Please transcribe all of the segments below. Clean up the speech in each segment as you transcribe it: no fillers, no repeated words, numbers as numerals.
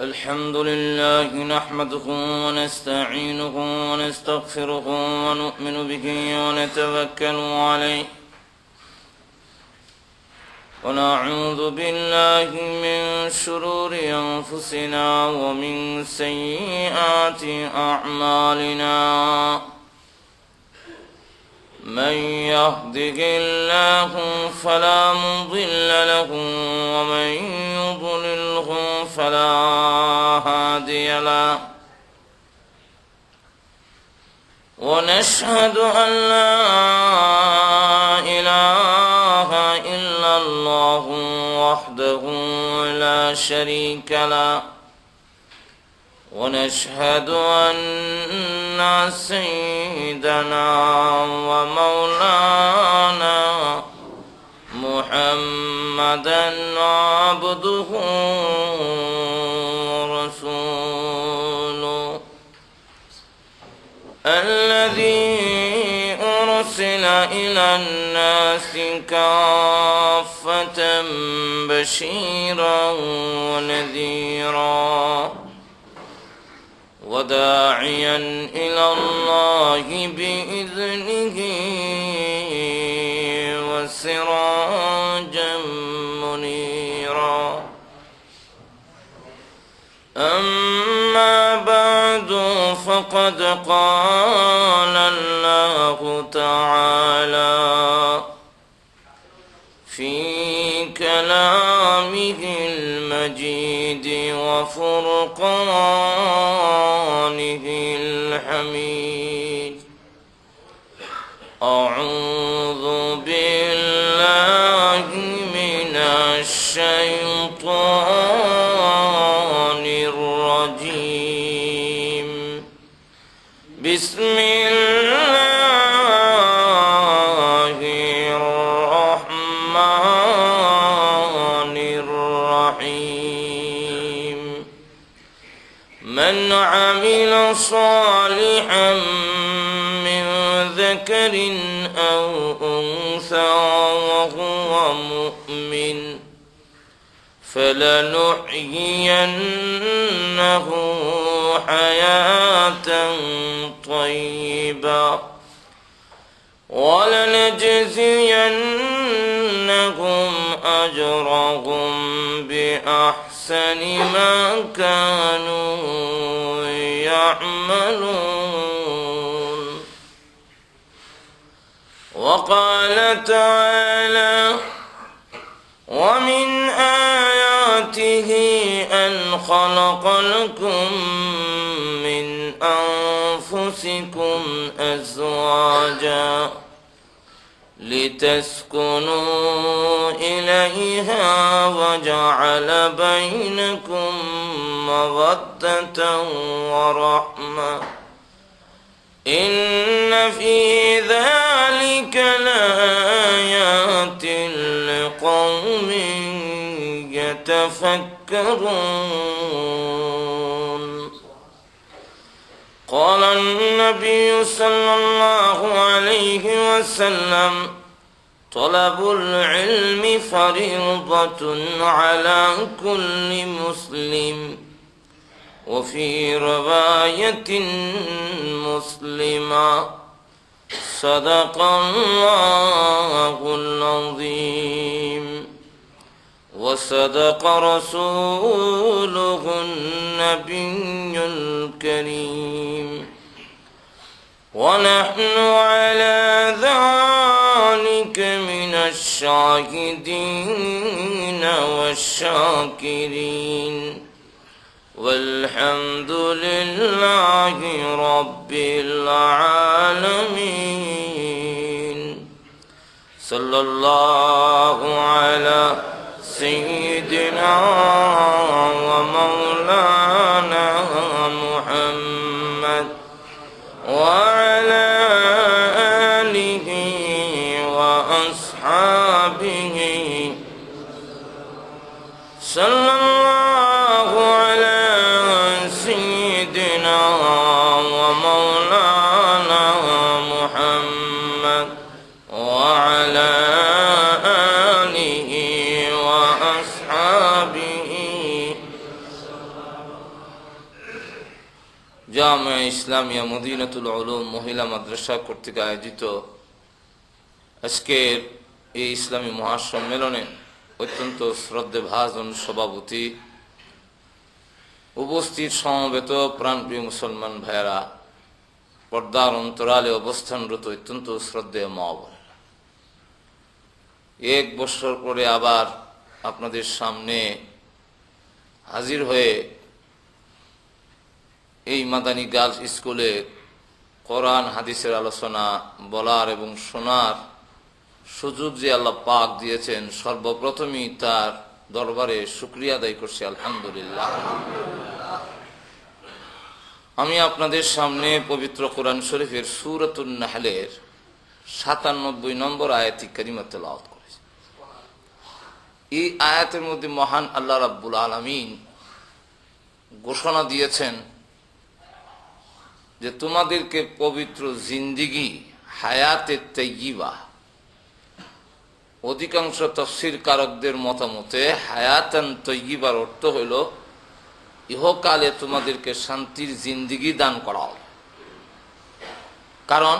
الحمد لله نحمده ونستعينه ونستغفره ونؤمن به ونتوكل عليه ونعوذ بالله من شرور أنفسنا ومن سيئات أعمالنا من يهده الله فلا مضل له ومن يضلله فلا هادي له ونشهد أن لا إله إلا الله وحده لا شريك له ونشهد أن سيدنا ومولانا محمدا عبده ورسوله الذي أرسل إلى الناس كافة بشيرا ونذيرا وداعيا إلى الله بإذنه وسراجا منيرا أما بعد فقد قال الله تعالى في كلامه المجيد وفرقانه الحميد أعوذ بالله من الشيطان الرجيم بسم الله الرحمن الرحيم من عمل صالحا من ذكر أو أنثى وهو مؤمن فلنحيينه حياة طيبة ولنجزينهم أجرهم بأحسن ما كانوا يعملون وقال تعالى ومن آياته أن خلق لكم من أنفسكم أزواجا لتسكنوا إليها وجعل بينكم مودة ورحمة إن في ذلك لآيات لقوم يتفكرون قال النبي صلى الله عليه وسلم طلب العلم فريضة على كل مسلم وفي رواية مسلمة صدق الله العظيم وصدق رسوله النبي الكريم ونحن على ذلك من الشاهدين والشاكرين والحمد لله رب العالمين صلى الله على سيدنا ومولانا محمد وعلى آله وأصحابه صلى الله على سيدنا ومولانا محمد وعلى آله وأصحابه জামিয়া মদিনাতুল উলুম মহিলা মাদ্রাসা কর্তৃক আয়োজিত আজকের এই ইসলামী মহাসম্মেলনে অত্যন্ত শ্রদ্ধেভাজন সভাপতি, উপস্থিত সমবেত প্রাণপ্রিয় মুসলমান ভাইয়েরা, পর্দার অন্তরালে অবস্থানরত অত্যন্ত শ্রদ্ধেয় মা বোনেরা, এক বছর পরে আবার আপনাদের সামনে হাজির হয়ে এই মাদানী গার্লস স্কুলে কোরআন হাদিসের আলোচনা বলার এবং শোনার সুযোগ যে আল্লাহ পাক দিয়েছেন, সর্বপ্রথমই তার দরবারে শুকরিয়া আদায় করছি, আলহামদুলিল্লাহ। আমি আপনাদের সামনে পবিত্র কোরআন শরীফের সূরাতুন নাহলের ৯৭ নম্বর আয়াত কারিমা তেলাওয়াত করেছি। এই আয়াতের মধ্যে মহান আল্লাহ রাব্বুল আলামিন ঘোষণা দিয়েছেন যে তোমাদেরকে পবিত্র জিন্দিগি, হায়াতে তাইয়্যিবা, অধিকাংশ তাফসীর কারকদের মতামতে হায়াতান তাইয়্যিবার অর্থ হইল ইহকালে তোমাদেরকে শান্তির জিন্দিগি দান করা হবে। কারণ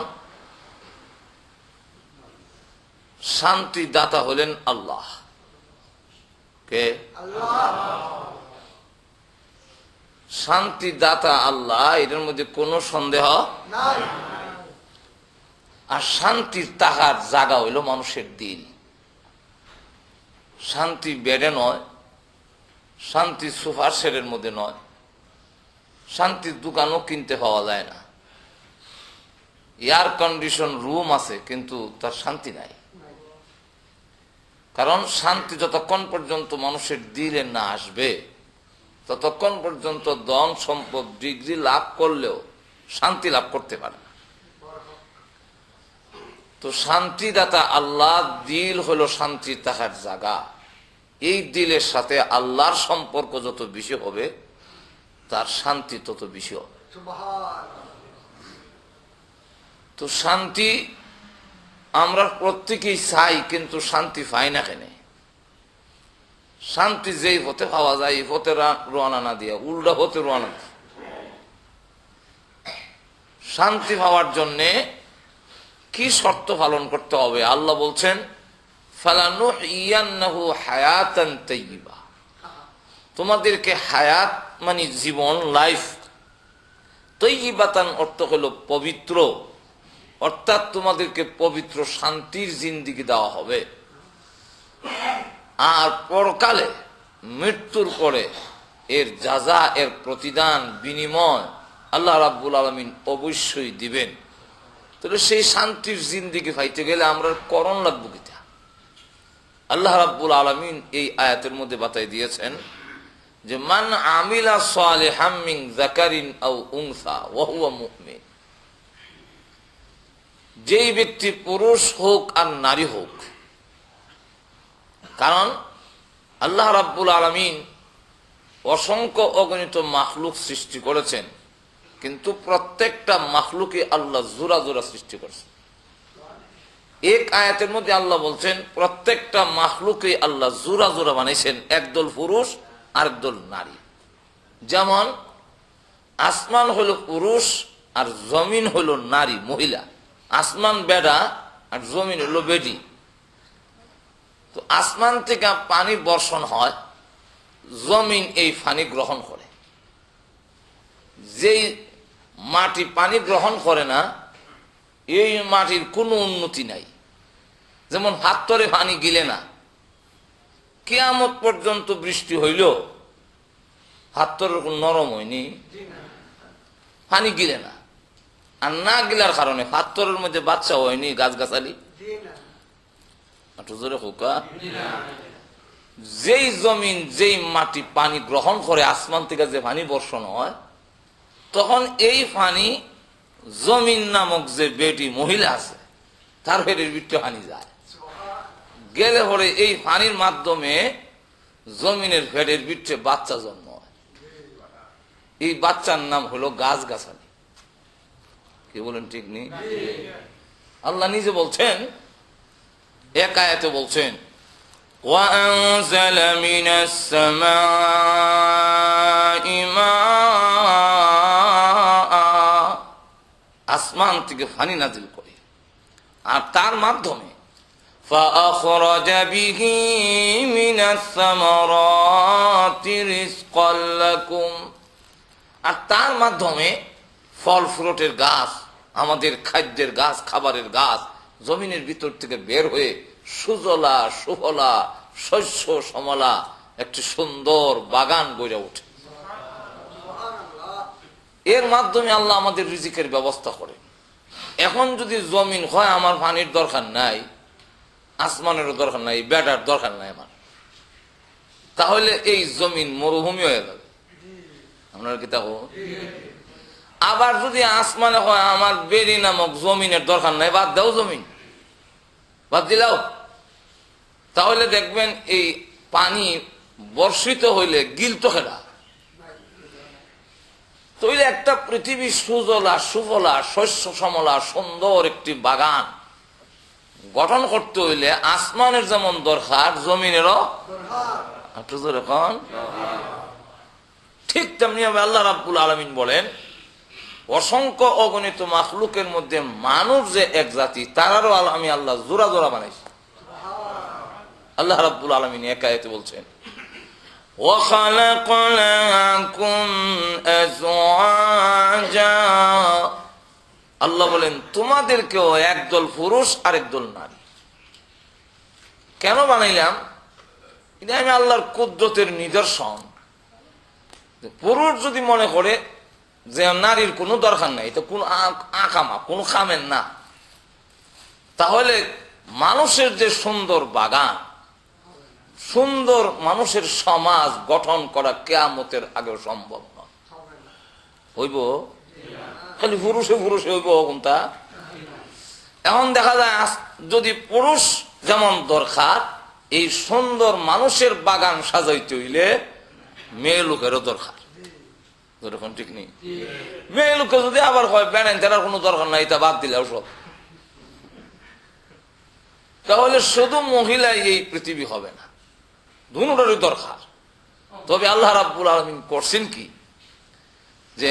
শান্তি দাতা হলেন আল্লাহ। কে? শান্তি দাতা আল্লাহ, এটার মধ্যে কোনো সন্দেহ নাই। আর শান্তির তাহার জায়গা হইল মানুষের দিল। শান্তি বেডে নয়, শান্তি সোফার সেটের মধ্যে নয়, শান্তির দোকানও কিনতে পাওয়া যায় না। এয়ার কন্ডিশন রুম আছে কিন্তু তার শান্তি নাই। কারণ শান্তি যতক্ষণ পর্যন্ত মানুষের দিলে না আসবে, ততক্ষণ পর্যন্ত ধন সম্পদ ডিগ্রি লাভ করলেও শান্তি লাভ করতে পারে না। তো শান্তিদাতা আল্লাহ, দিল হলো শান্তি তাহার জায়গা। এই দিলের সাথে আল্লাহর সম্পর্ক যত বেশি হবে, তার শান্তি তত বেশি হবে। তো শান্তি আমরা প্রত্যেকেই চাই, কিন্তু শান্তি পাই না কেন? শান্তি যেই হতে পাওয়া যায়, এই হতে রওনা না দিয়া উল্টা হতে রওনা। শান্তি পাওয়ার জন্যে কি শর্ত পালন করতে হবে? আল্লাহ বলছেন ফালানুহইয়ান্নাহু হায়াতান তাইয়্যিবা, তোমাদেরকে হায়াত মানে জীবন, লাইফ, তাইয়্যিবাতান অর্থ হলো পবিত্র, অর্থাৎ তোমাদেরকে পবিত্র শান্তির জিন্দিগি দেওয়া হবে। আর পরকালে মৃত্যুর পরে এর জাযা, এর প্রতিদান, বিনিময় আল্লাহ রাব্বুল আলামিন অবশ্যই দিবেন। তাহলে সেই শান্তির জিন্দিগি পাইতে গেলে আমরা করণ লাগবো কিতা? আল্লাহ রাব্বুল আলামিন এই আয়াতের মধ্যে বাতাই দিয়েছেন যে মান আমিলা সালিহাম মিন যাকারিন আও উনসা ওয়া হুয়া মুমিন, যেই ব্যক্তি পুরুষ হোক আর নারী হোক, কারণ আল্লাহ রাব্বুল আলামিন অসংখ্য অগণিত মাখলুক সৃষ্টি করেছেন, কিন্তু প্রত্যেকটা মাখলুকে আল্লাহ জোড়া জোড়া সৃষ্টি করেছেন। এক আয়াতের মধ্যে আল্লাহ বলছেন প্রত্যেকটা মাখলুকে আল্লাহ জোড়া জোড়া বানাইছেন, একদল পুরুষ আর একদল নারী। যেমন আসমান হলো পুরুষ আর জমিন হলো নারী, মহিলা। আসমান বেডা আর জমিন হলো বেডি। তো আসমান থেকে পানি বর্ষণ হয়, জমিন এই পানি গ্রহণ করে। যেই মাটি পানি গ্রহণ করে না, এই মাটির কোনো উন্নতি নাই। যেমন হাতরে পানি গিলে না, কিয়ামত পর্যন্ত বৃষ্টি হইল হাতর নরম হয়নি, পানি গিলে না। আর না গিলার কারণে হাতরের মধ্যে বাচ্চা হয়নি, গাছগাছালি। জোরে হোকা। যেই জমিন, যেই মাটি পানি গ্রহণ করে, আসমান থেকে যে পানি বর্ষণ হয়, তখন এই পানি জমিন নামক যে বেটি মহিলা আছে তার পেটের ভিতরে পানি যায়, গেলে পরে এই পানির মাধ্যমে জমিনের পেটের ভিতরে বাচ্চা জন্ম হয়। এই বাচ্চার নাম হলো গাছগাছালি। কি বলেন? ঠিক নেই? আল্লাহ নিজে বলছেন, এক আয়াতে বলছেন وَأَنزَلَ مِنَ السَّمَاءِ مَاءً আসমান থেকে পানি নাজিল করে, আর তার মাধ্যমে فأخرج به من الثمرات رزقا لكم, আর তার মাধ্যমে ফল ফ্রুটের গাছ, আমাদের খাদ্যের গাছ, খাবারের গাছ জমিনের ভিতর থেকে বের হয়ে সুজলা সুফলা শস্য সমলা একটি সুন্দর বাগান গড়ে ওঠে। এর মাধ্যমে আল্লাহ আমাদের রিজিকের ব্যবস্থা করে। এখন যদি জমিন হয় আমার পানির দরকার নাই, আসমানেরও দরকার নাই, বেটার দরকার নাই আমার, তাহলে এই জমিন মরুভূমি হয়ে যাবে। আপনার কি তা? আবার যদি আসমানে হয় আমার বেরি নামক জমিনের দরকার নাই, বাদ দাও জমিন, বাদ দিলাও, তাহলে দেখবেন এই পানি বর্ষিত হইলে গিলতো খেলা। তৈলে একটা পৃথিবী সুজলা সুফলা শস্য সমলা সুন্দর একটি বাগান গঠন করতে হইলে আসমানের যেমন দরকার জমিনেরও এখন ঠিক তেমনি ভাবে আল্লাহ রাব্বুল আলামিন বলেন অসংখ্য অগণিত মাখলুকের মধ্যে মানুষ যে এক জাতি, তারারও আমি আল্লাহ জোড়া জোড়া বানাইছি। আল্লাহ রাব্বুল আলামিন এক আয়াতে বলছেন وَخَلَقْنَاكُمْ أَزْوَاجًا, আল্লাহ বলেন তোমাদেরকেও একদল পুরুষ আর একদল নারী। কেন বানাইলাম? এটা আমি আল্লাহর কুদরতের নিদর্শন। পুরুষ যদি মনে করে যে নারীর কোনো দরকার নাই, এটা কোন আকামা, কোন খামের না, তাহলে মানুষের যে সুন্দর বাগান, সুন্দর মানুষের সমাজ গঠন করা কিয়ামতের আগেও সম্ভব নয়। হইব খালি পুরুষে পুরুষে হইব কোনটা? এখন দেখা যায় যদি পুরুষ যেমন দরকার, এই সুন্দর মানুষের বাগান সাজাইতে হইলে মেয়ে লোকেরও দরকার। এখন ঠিক নেই, মেয়ে লোকে যদি আবার হয় বেড়েন তার কোনো দরকার নাই, তা বাদ দিলেও সব, তাহলে শুধু মহিলাই এই পৃথিবী হবে না, দুটোরই দরকার। তবে আল্লাহ রাব্বুল আলামিন করছেন কি, যে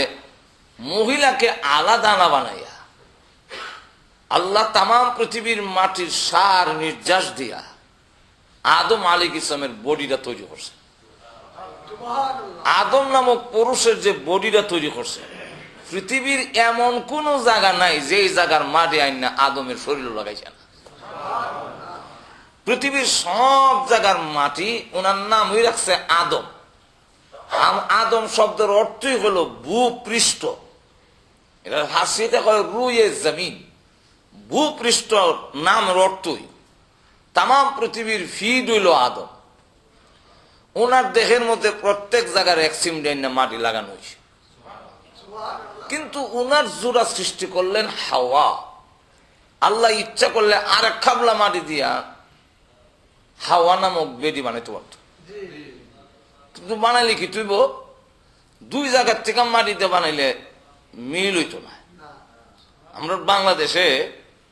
মহিলাকে আলাদা না বানাইয়া আল্লাহ তাম পৃথিবীর মাটির সার নির্যাস দিয়া আদম আলাইহিস সালামের বডিটা তৈরি করছে। আদম নামক পুরুষের যে বডিটা তৈরি করছে, পৃথিবীর এমন কোন জায়গা নাই যে জায়গার মাটি আইনা আদমের শরীর লাগাইছে না। পৃথিবীর সব জায়গার মাটি ওনার নাম হয়ে রাখছে আদম। আদম শব্দের অর্থই হলো ভূপৃষ্ঠ, এটা হাসিতে হয় রুয়ে জমিন, ভূপৃষ্ঠ নামের অর্থই। তাম পৃথিবীর ফিড হইল আদম। ওনার দেহের মধ্যে প্রত্যেক জায়গার এক সিমডাইন মাটি লাগানো হয়েছে, কিন্তু ওনার জোড়া সৃষ্টি করলেন হাওয়া। আল্লাহ ইচ্ছা করলে আর এক খাবলা মাটি দিয়া হাওয়া নামক বেডি বানাইতে পারত, কিন্তু বানাইলে কি তুইব দুই জায়গার থেকে মাটিতে বানাইলে মিল হইতো না। আমরা বাংলাদেশে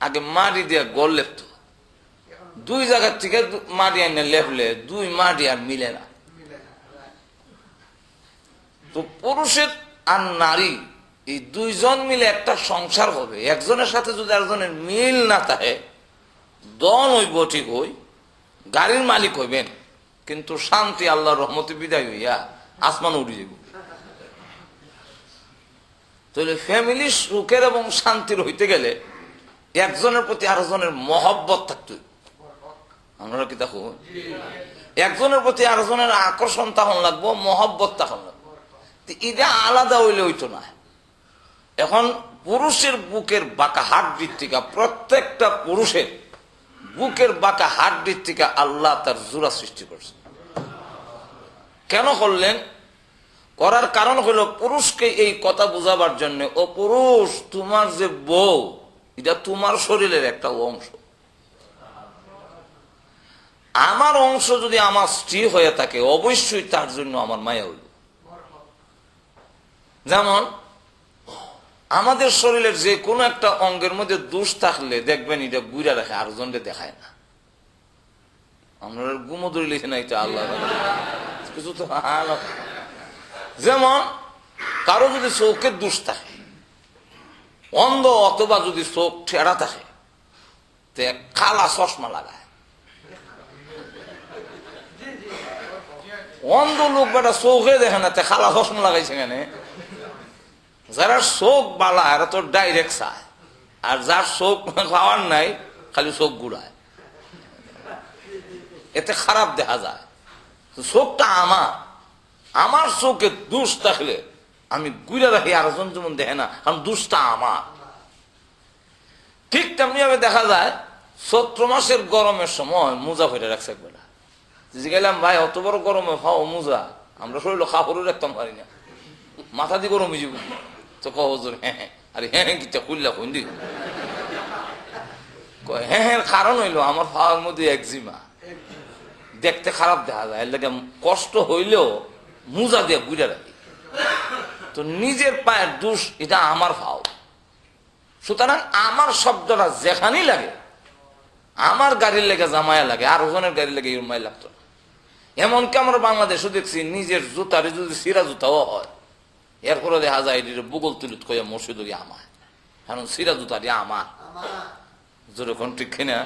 আগে মাটি দিয়া গড় লেপত, দুই জায়গার থেকে মাটি আইনে লেপলে দুই মাটি আর মিলে না। তো পুরুষের আর নারী এই দুইজন মিলে একটা সংসার হবে, একজনের সাথে যদি একজনের মিল না থাকে দন হইব, ঠিক হই গাড়ির মালিক হইবেন, কিন্তু শান্তি আল্লাহর রহমতে বিদায় হইয়া আসমান উড়ে যাব। তাহলে ফ্যামিলি সুখের এবং শান্তির হইতে গেলে একজনের প্রতি আরেকজনের মহব্বত থাকতে হইব। আমরা কি দেখো, একজনের প্রতি আরেকজনের আকর্ষণ তখন লাগবো, মহব্বত তখন লাগবো। এটা আলাদা হইলে হইতো না। এখন পুরুষের বুকের বাঁকা হাড্ডির থেকে, প্রত্যেকটা পুরুষের বুকের বাঁকা হাড্ডির থেকে আল্লাহ তার জোড়া সৃষ্টি করছে। কেন করলেন? করার কারণ হলো পুরুষকে এই কথা বোঝাবার জন্য, ও পুরুষ তোমার যে বউ এটা তোমার শরীরের একটা অংশ। আমার অংশ যদি আমার স্ত্রী হয়ে থাকে অবশ্যই তার জন্য আমার মায়া হইল। যেমন আমাদের শরীরের যে কোনো একটা অঙ্গের মধ্যে দোষ থাকলে দেখবেন এটা বুড়া রাখে, আরেকজনকে দেখায় না। আমরা গুমো ধরে লিখে না, এটা আল্লাহ কিছু তো। যেমন কারো যদি চোখের দোষ থাকে, অন্ধ অথবা যদি চোখ ঠেড়া থাকে তে কালা চশমা লাগায়। অন্ধ লোক বেটা চোখে দেখে না, তে কালা চশমা লাগাইছে কেন? যারা চোখ বালা এরা তো ডাইরেক্ট চায়, আর যার চোখ পাওয়ার নাই খালি চোখ ঘুরায়, এতে খারাপ দেখা যায়। চোখটা আমার চোখে দোষ থাকলে আমি ঘুরে রাখি, আরেকজন যেমন দেখে না, কারণ দোষটা আমার। ঠিক তেমনি ভাবে দেখা যায় চৈত্র মাসের গরমের সময় মোজা ফেটে রাখছে একবেলা। গেলাম ভাই অত বড় গরমে খাও মোজা, আমরা শরীর কাপড়ও রাখতাম পারি না, মাথা দিয়ে গরম হয়ে যাব। তো কজোর হ্যাঁ, আরে হ্যাঁ কিটা খুললা খুন্দি, হ্যাঁ কারণ হইলো আমার খাওয়ার মধ্যে একজিমা, দেখতে খারাপ দেখা যায়, এর লাগে কষ্ট হইলেও মোজা দিয়ে বুঝে রাখি। তো নিজের পায়ের দোষ, এটা আমার ভাও। সুতরাং আমার শব্দটা যেখানেই লাগে, আমার গাড়ির লেগে জামায়া লাগে, আর ওজনের গাড়ির লেগে ইরমাই লাগতো না। এমনকি আমরা বাংলাদেশও দেখছি নিজের জুতারে যদি সিরা জুতাও হয়, এরপরে দেখা যায় এটি বুগল তুলিত কইয়া মসজিদ আমায়, কারণ সিরা জুতাটি আমার। যেরকম ঠিক কিনা?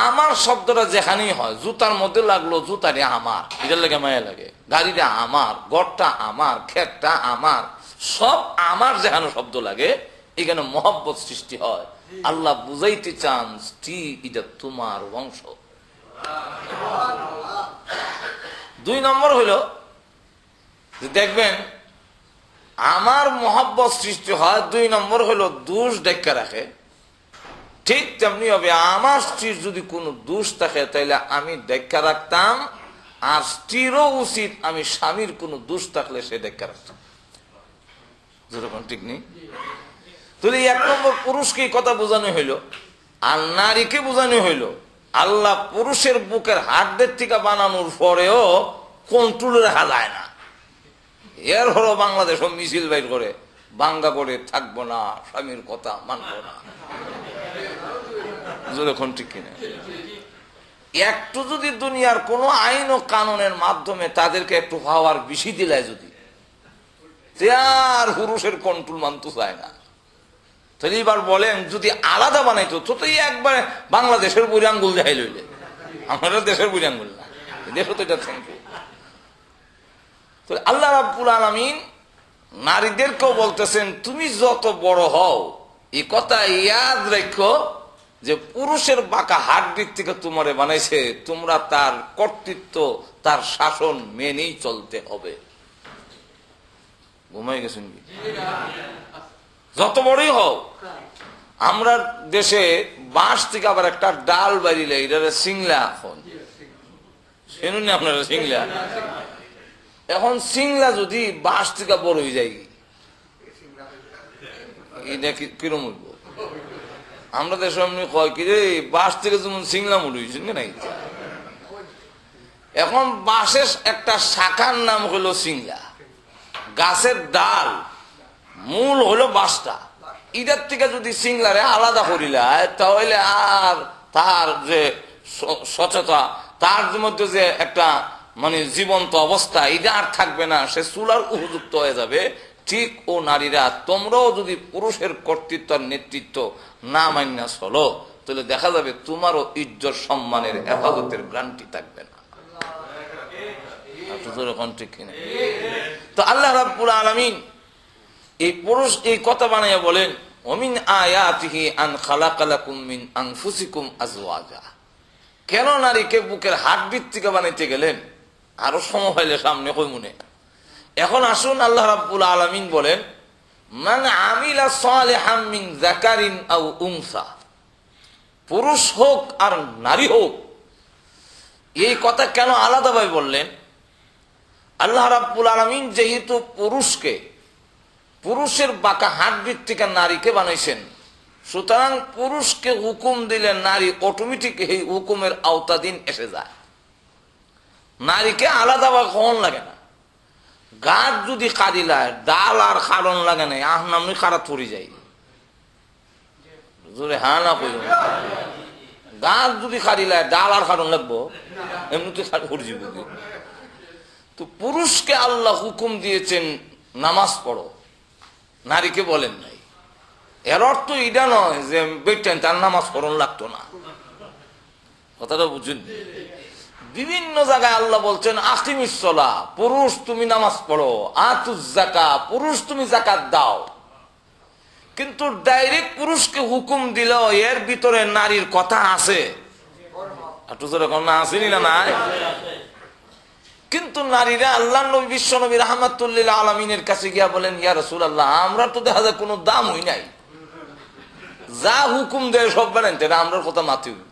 আমার শব্দটা যেখানেই হয়, জুতার মধ্যে লাগলো জুতাটি আমার, এটার লেগে মায়া লাগে, গাড়িটা আমার, ঘরটা আমার, ক্ষেতটা আমার, সব আমার যেখানে শব্দ লাগে এখানে মহব্বত সৃষ্টি হয়। আল্লাহ বুঝাইতে চান স্ত্রী এটা তোমার বংশ। 2 নম্বর হইল যে দেখবেন আমার মহব্বত সৃষ্টি হয়, 2 নম্বর হইল দোষ ডেকে রাখে। ঠিক তেমনি হবে আমার স্ত্রীর যদি কোনো দোষ থাকে তাহলে আমি ডেকে রাখতাম, আর স্ত্রীরও উচিত আমি স্বামীর কোনো দোষ থাকলে সে ডেকে রাখতাম। যেরকম ঠিক নেই? তাহলে 1 নম্বর পুরুষকে কথা বোঝানো হইল, আর নারীকে বোঝানো হইল আল্লাহ পুরুষের বুকের হাড়দের থেকে বানানোর পরেও কন্ট্রোল রাখা যায় না। এর হলো বাংলাদেশ মিছিল বাইর করে, বাঙ্গা করে থাকবো না, স্বামীর কথা মানবো না। যখন ঠিক কিনা? একটু যদি দুনিয়ার কোন আইন ও কানুনের মাধ্যমে তাদেরকে একটু পাওয়ার বেশি দিলে, যদি আর পুরুষের কন্ট্রোল মানতে চায় না, তাহলে এবার বলেন যদি আলাদা বানাইতো তো একবারে বাংলাদেশের বুড়ি আঙ্গুল দেখাই লইলে, আমাদের দেশের বুড়ি আঙ্গুল না, দেখো তো এটা থ্যাংক ইউ। আল্লাহ রাব্বুল আলামিন নারীদেরকেও বলতেছেন তুমি যত বড় হও এই কথা ইয়াদ রাখো যে পুরুষের বাঁকা হাড় থেকে তোমারে বানাইছে, তোমরা তার কর্তৃত্ব, তার শাসন মেনেই চলতে হবে। ঘুমাই গেছেন কি? যত বড়ই হও। আমরা দেশে বাঁশ থেকে আবার একটা ডাল বাড়িলে এটা সিংলা, এখন শুনুন আপনারা সিংলা, এখন সিংলা যদি বাঁশ থেকে বড় হয়ে যায় এটা কিরম হইব? আমরা দেশে এমনি কয় কি রে বাঁশ থেকে যেমন সিংলা মুড় হয়েছেন নাই। এখন বাঁশের একটা শাখার নাম হলো সিংলা, গাছের ডাল, মূল হলো বাঁশটা। ইটার থেকে যদি সিংলারে আলাদা করিলায় তাহলে আর তার যে সচেতনতা, তার মধ্যে যে একটা মানে জীবন্ত অবস্থা, এটা আর থাকবে না, সে চুলার উপযুক্ত হয়ে যাবে। ঠিক ও নারীরা তোমরাও যদি পুরুষের কর্তৃত্ব নেতৃত্ব না মান্য চলো, তাহলে দেখা যাবে তোমারও ইজ্জত সম্মানের হেফাজতের গ্যারান্টি থাকবে না। ঠিক কিনা? তো আল্লাহ রাব্বুল আলামিন এই পুরুষ এই কথা বানাইয়া বলেন ওমিন আয়াতিহি আন খালাকা লাকুম মিন আনফুসিকুম আজওয়াজা। কেন নারীকে বুকের হাড় থেকে বানাইতে গেলেন? আরো সময় হইলে সামনে কই মনে। এখন আসুন আল্লাহ রাব্বুল আলামিন বলেন মান আমিলা সালিহাম মিন যাকারিন আও উনসা, পুরুষ হোক আর নারী হোক। এই কথা কেন আলাদাভাবে বললেন? আল্লাহ রাব্বুল আলামিন যেহেতু পুরুষকে, পুরুষের বাঁকা হাড় থেকে নারীকে বানাইছেন, সুতরাং পুরুষকে হুকুম দিলে নারী অটোমেটিক এই হুকুমের আওতাধীন এসে যায়। নারীকে আলাদাভাবে কখন লাগে না। গাছ যদি কাঁদিলায় ডাল আর কারণ লাগে না, আহ নামনি খারাপ পড়ে যায়। হ্যাঁ না কই, গাছ যদি কাঁদিলায় ডাল আর কারণ লাগবো, এমনিতে পড়ে যাব। তো পুরুষকে আল্লাহ হুকুম দিয়েছেন নামাজ পড়ো, নারীকে বলেন নাই। এর অর্থ এটা নয় যে বেটেন তার নামাজ পড়ন লাগতো না, কথাটা বুঝুন। বিভিন্ন জায়গায় আল্লাহ বলছেন আকিমিস সালাহ, পুরুষ তুমি নামাজ পড়ো, আতুজ যাকাত, পুরুষ তুমি যাকাত দাও। কিন্তু ডাইরেক্ট পুরুষকে হুকুম দিল, এর ভিতরে নারীর কথা আছে, একটু জোরে কন্যা আসেনি না নাই? কিন্তু নারীরা আল্লাহ নবী বিশ্ব নবী রাহমাতুল্লিল আলামিনের কাছে গিয়া বলেন, ইয়া রাসূলুল্লাহ, আমরা তো দেখা যায় কোনো দাম হই নাই, যা হুকুম দেয় সব বানেন, এটা আমরার কথা মাতি হই।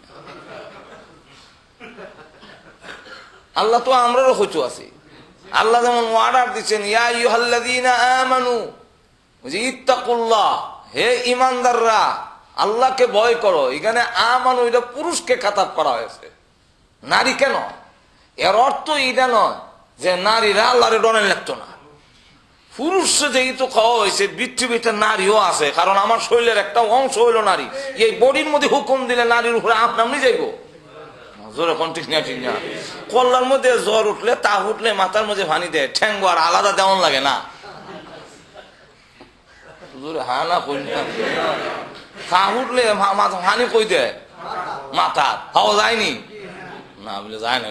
আল্লাহ তো আমরারও হইতো আছি। আল্লাহ যেমন অর্ডার দিচ্ছেন, ইয়া আইয়ুহাল্লাযীনা আমানু ইত্তাকুল্লাহ, হে ঈমানদাররা আল্লাহকে ভয় করো। এখানে আমানু এটা পুরুষকে খাতাব করা হয়েছে, নারী কেন? এর অর্থ এটা নয় যে নারীরা আল্লাহরে ডরেন লাগতো না। পুরুষ যেহেতু খাওয়া হয়েছে, পৃথিবীতে নারীও আছে, কারণ আমার শরীরের একটা অংশ হইল নারী। এই বডির মধ্যে হুকুম দিলে নারীর উপরে আপনি যাইব, ঠিক না? ঠিক না? কল্লার মধ্যে জ্বর উঠলে, তা উঠলে মাথার মধ্যে পানি দেয়, ঠ্যাঙ্গ আর আলাদা দেওয়ান লাগে না। হ্যাঁ না, কই না, তা উঠলে পানি কই দেয় মাথা, হাওয়া যায়নি না, বলে যায় না।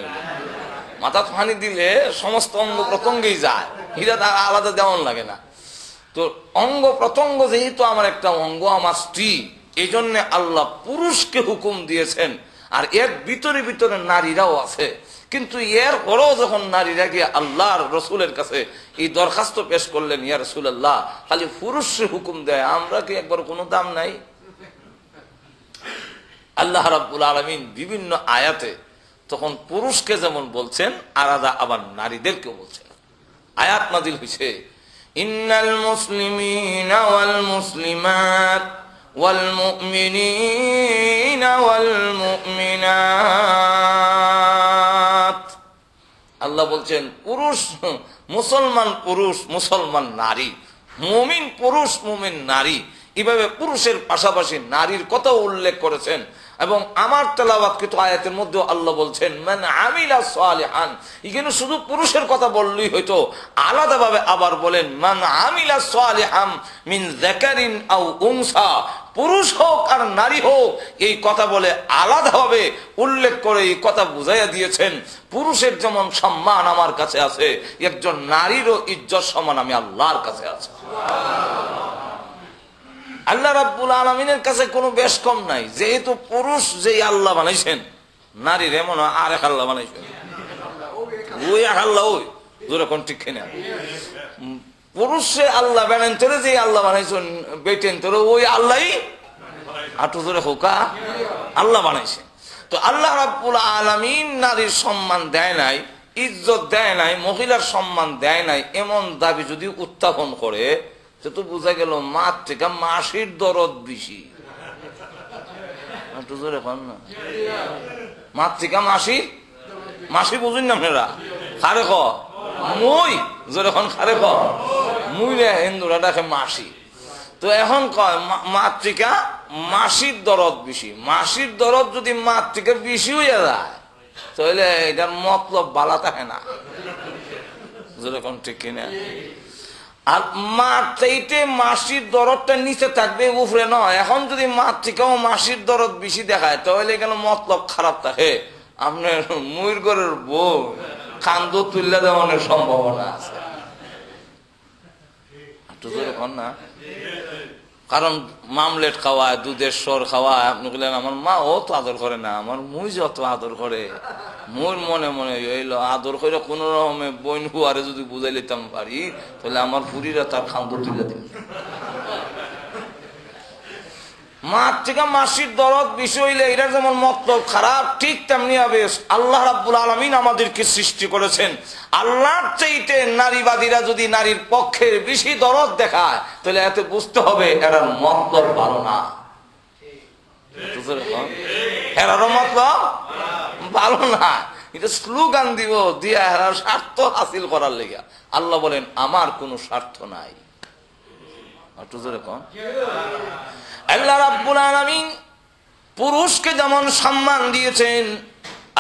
মাথা পানি দিলে সমস্ত অঙ্গ প্রত্যঙ্গেই যায়, হিরা আলাদা দেওয়ান লাগে না। তো অঙ্গ প্রত্যঙ্গ যেহেতু আমার একটা অঙ্গ, আমার স্ত্রী, এই জন্য আল্লাহ পুরুষকে হুকুম দিয়েছেন। আর এর ভিতরে ভিতরে নারীরাও আছে। কিন্তু এর পরেও যখন নারীরা গিয়ে আল্লাহর রসুলের কাছে এই দরখাস্ত পেশ করলেন, ইয়া রাসূলুল্লাহ, খালি পুরুষের হুকুম দেয়, আমরা কি একবার কোনো দাম নাই? আল্লাহ রাব্বুল আলামিন বিভিন্ন আয়াতে তখন পুরুষকে যেমন বলছেন, আলাদা আবার নারীদেরকেও বলছেন। আয়াত নাযিল হইছে, ইন্নাল মুসলিমিনা ওয়াল মুসলিমাত ওয়াল মুমিনিনা ওয়াল মুমিনাত। আল্লাহ বলছেন পুরুষ মুসলমান, পুরুষ মুসলমান নারী, মুমিন পুরুষ মুমিন নারী, এভাবে পুরুষের পাশাপাশি নারীর কথাও উল্লেখ করেছেন। এবং আমার তেলাওয়াতকৃত আয়াতের মধ্যে আল্লাহ বলছেন মান আমিলা সালিহান, এখানে শুধু পুরুষের কথা বললেই হয়তো, আলাদাভাবে আবার বলেন মান আমিলা সালিহাম মিন যাকারিন আও উনসা, পুরুষ হোক আর নারী হোক, এই কথা বলে আলাদাভাবে উল্লেখ করে এই কথা বুঝাইয়া দিয়েছেন, পুরুষের যেমন সম্মান আমার কাছে আছে, একজন নারীরও ইজ্জত সম্মান আমি আল্লাহর কাছে আছে। আল্লাহ রাব্বুল আলামিনের কাছে কোনো বেশ কম নাই। যেহেতু পুরুষ যেই আল্লাহ বানাইছেন, নারীর এমন আর এক আল্লাহ বানাইছেন, ওই এক আল্লাহ, ওই জোরে কোন ঠিক কিনা? পুরুষে আল্লাহ বানান তোরে, যে আল্লাহ বানাইছেন বেটেন তোরে, ওই আল্লাহই আটু জোরে হোকা আল্লাহ বানাইছে। তো আল্লাহ রাব্বুল আলামিন নারীর সম্মান দেয় নাই, ইজ্জত দেয় নাই, মহিলার সম্মান দেয় নাই, এমন দাবি যদি উত্থাপন করে, সে তো বোঝা গেল মার থেকে মাসির দরদ বেশি। না মার থেকে মাসি, মাসি বুঝুন না আপনারা, খারে মই জোরে খারে মুই রে হিন্দুরা দেখে মাসি। তো এখন কয় মাতৃকা মাসির দরদ বেশি। মাসির দরদ যদি মাতৃকা বেশি হইয়া যায়, তাহলে এটার মতলব বালা থাকে না, যেরকম ঠিক কিনা? আর মার চাইতে মাসির দরদটা নিচে থাকবে, উপরে নয়। এখন যদি মাতৃকাও মাসির দরদ বেশি দেখায়, তাহলে এখানে মতলব খারাপ থাকে। আপনার মুইর ঘরের বউ কান্দ তুল্লা দেওয়ানোর সম্ভাবনা আছে, না? কারণ মামলেট খাওয়ায়, দুধের সর খাওয়ায়। আপনি বললেন আমার মা ও তো আদর করে না, আমার মুই যত আদর করে, মুই মনে মনে এলো আদর করে কোন রকমে বইন হুয়ারে যদি বুঝাই লিতাম পারি, তাহলে আমার পুরীরা তার খান্দ তুলে দিন। মার থেকে মাসির দরদ বেশি হইলে এটার যেমন মতলব খারাপ, ঠিক তেমনি হবে আল্লাহ রাব্বুল আলামিন আমাদেরকে সৃষ্টি করেছেন। আল্লাহর চাইতে নারীবাদীরা যদি নারীর পক্ষের বেশি দরদ দেখায়, তাহলে এতে বুঝতে হবে এটার মতলব ভালো না, এটারও মতলব ভালো না। এটা স্লোগান দিব দিয়া এরার স্বার্থ হাসিল করার লেগে। আল্লাহ বলেন আমার কোনো স্বার্থ নাই। আল্লাহ রাব্বুল আলামিন পুরুষকে যেমন সম্মান দিয়েছেন,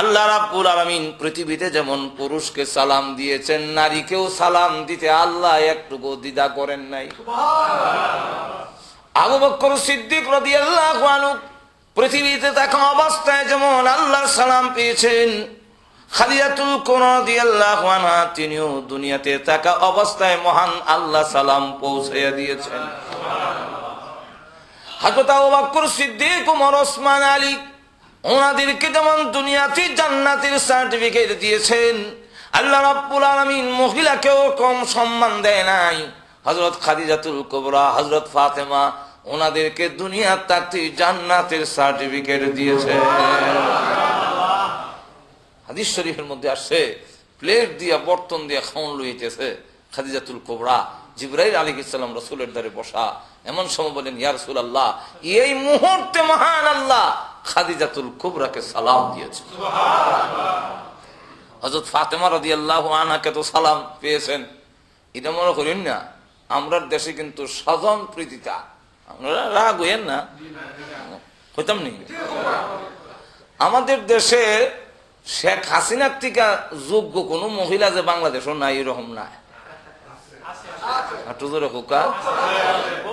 আল্লাহ রাব্বুল আলামিন পৃথিবীতে যেমন পুরুষকে সালাম দিয়েছেন, নারীকেও সালাম দিতে আল্লাহ একটুকু দ্বিধা করেন নাই। আবু বকর সিদ্দিক রাদিয়াল্লাহু আনহু পৃথিবীতে থাকা অবস্থায় যেমন আল্লাহর সালাম পেয়েছেন, খাদিজাতুল কুবরা রাদিয়াল্লাহু আনহা তিনিও দুনিয়াতে থাকা অবস্থায় মহান আল্লাহ সালাম পৌঁছাইয়া দিয়েছেন। হযরত আবু বকর সিদ্দিক, ওমর, ওসমান, আলী ওনাদেরকে যেমন দুনিয়াতে জান্নাতের সার্টিফিকেট দিয়েছেন, আল্লাহ রাব্বুল আলামিন মহিলাকেও কম সম্মান দেয় নাই। হযরত খাদিজাতুল কুবরা, হযরত ফাতেমা ওনাদেরকে দুনিয়ার থাকতে জান্নাতের সার্টিফিকেট দিয়েছে। হাদিস শরীফের মধ্যে আসছে, প্লেট দিয়া বর্তন দিয়া খাওন লইতেছে খাদিজাতুল কুবরা, জিবরাইল আলাইহিস সালাম রাসূলের দ্বারে বসা। এমন সময় বলেন, ইয়া রাসূলুল্লাহ, এই মুহূর্তে মহান আল্লাহ খাদিজাতুল কুবরাকে সালাম দিয়েছে। হযরত ফাতেমা রাদিয়াল্লাহু আনহাকে তো সালাম পেয়েছেন। এটা মনে করেন না আমরা দেশে কিন্তু স্বজন প্রীতিতা, আমরা রাগ হইয়েন না, হইতাম নি। আমাদের দেশে শেখ হাসিনার থেকে যোগ্য কোন মহিলা যে বাংলাদেশও নাই, এরকম নাই।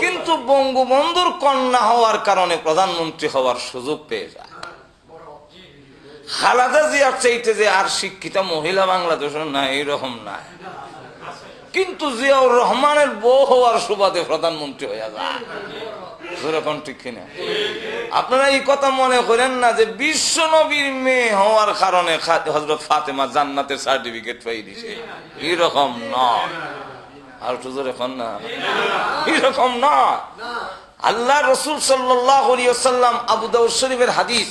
কিন্তু বঙ্গবন্ধুর কন্যা হওয়ার কারণে প্রধানমন্ত্রী হওয়ার সুযোগ পেয়ে যায়। খালেদা জিয়ার চাইতে যে আর শিক্ষিতা মহিলা বাংলাদেশও নাই, এরকম নাই। কিন্তু জিয়াউর রহমানের বউ হওয়ার সুবাদে প্রধানমন্ত্রী হয়ে যায়। যেরকম ঠিক কিনা? আপনারা এই কথা মনে করেন না যে বিশ্ব নবীর মেয়ে হওয়ার কারণে হযরত ফাতেমা জান্নাতের সার্টিফিকেট পেয়ে দিছে, এরকম নয়। আর তো এখন না, এরকম না। আল্লাহ রাসূল সাল্লাল্লাহু আলাইহি ওয়াসাল্লাম, আবু দাউদ শরীফের হাদিস,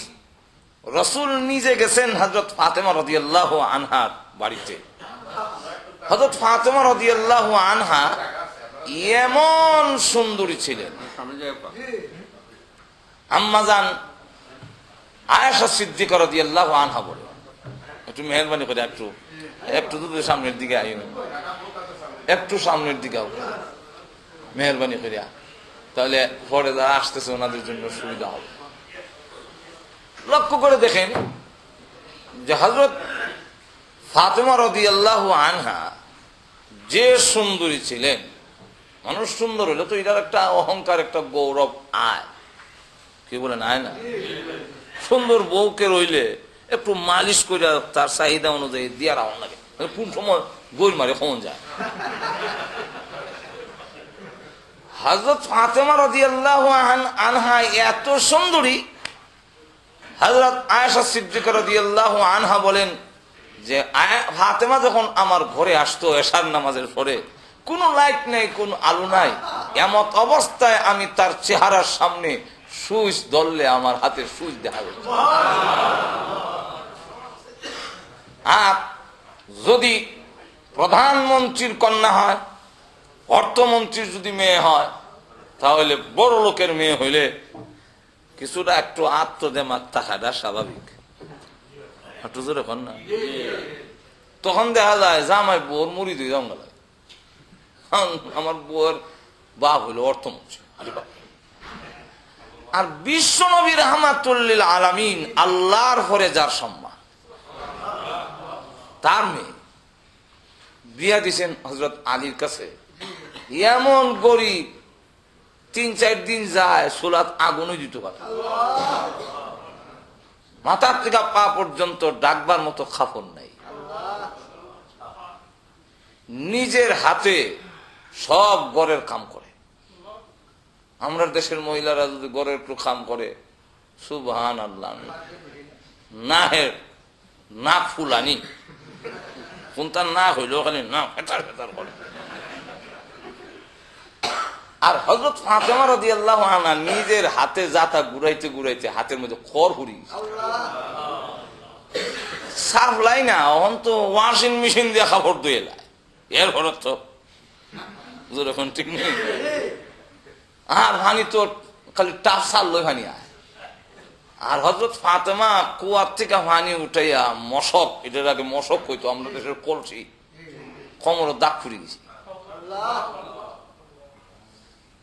রাসূল নিজে গেছেন হযরত ফাতেমা রাদিয়াল্লাহু আনহার বাড়িতে। হযরত ফাতেমা রাদিয়াল্লাহু আনহা এমন সুন্দরী ছিলেন, আম্মাজান আয়েশা সিদ্দিকা রাদিয়াল্লাহু আনহা বলে, একটু মেহেরবানি করে একটু একটু সামনের দিকে আইন, একটু সামনের দিকে মেহেরবানি করিয়া, তাহলে পরে যারা আসতেছে ওনাদের জন্য সুবিধা হবে। লক্ষ্য করে দেখেন যে হযরত ফাতেমা রাদিয়াল্লাহু আনহা যে সুন্দরী ছিলেন। মানুষ সুন্দর হলে তো এটার একটা অহংকার, একটা গৌরব আয়, কি বলেন, আয় না? সুন্দর বউকে রইলে একটু মালিশ করে তার চাহিদা অনুযায়ী দিয়া রাখুন লাগে, কোন সময় গোল মারে কমন যায়। হযরত ফাতেমা রাদিয়াল্লাহু আনহা এত সুন্দরী, হযরত আয়েশা সিদ্দিকা রাদিয়াল্লাহু আনহা বলেন যে ফাতেমা যখন আমার ঘরে আসতো এশার নামাজের পরে, কোনো লাইট নাই, কোনো আলো নাই, এমত অবস্থায় আমি তার চেহারার সামনে সুইচ ধরলে আমার হাতের সুইচ দেখা যেত। আর যদি প্রধানমন্ত্রীর কন্যা হয়, অর্থমন্ত্রীর যদি মেয়ে হয়, তাহলে বড় লোকের মেয়ে হইলে কিছুটা একটু আত্মদেমাগ থাকাটা স্বাভাবিক। একটু জোরে কন না। তখন দেখা যায় যে আমার বউর মুড়ি দিয়ে জঙ্গল, আমার বউয়ের বাপ হইল অর্থমন্ত্রী। আর বিশ্ব নবী রাহমাতুল লিল আলামিন, আল্লাহর পরে যার সম্মান, তার মেয়ে বিয়া দিছেন হযরত আলীর কাছে। এমন গরিব, 3-4 দিন যায় চুলাত আগুনই দিতে পারে, মাথার থেকে পা পর্যন্ত ডাকবার মতো খাপন নাই। নিজের হাতে সব ঘরের কাম করে। আমরা দেশের মহিলারা যদি ঘরের একটু কাম করে, সুবহানাল্লাহ, না ফুলানি কোনটা না হইল খালি না ফেটার ফেটার করে। আর হযরত ফাতেমা রাদিয়াল্লাহু আনহা নিজের হাতে জাতা ঘুরাইতে ঘুরাইতে হাতের মধ্যে খড় হুড়ি সার্ফ লাই না, এখন তো ওয়াশিং মেশিন দিয়ে কাপড় ধুয়ে লাই, এর ঘর তো এখন ঠিক নেই। আর ভানি তো খালি টাফ সারলই ভানি আয়। আর হযরত ফাতেমা কুয়ার থেকে ভানি উঠাইয়া মশক, এটার আগে মশক হইতো, আমরা দেশের কলসি, কোমরে দাগ ফুরি গেছি।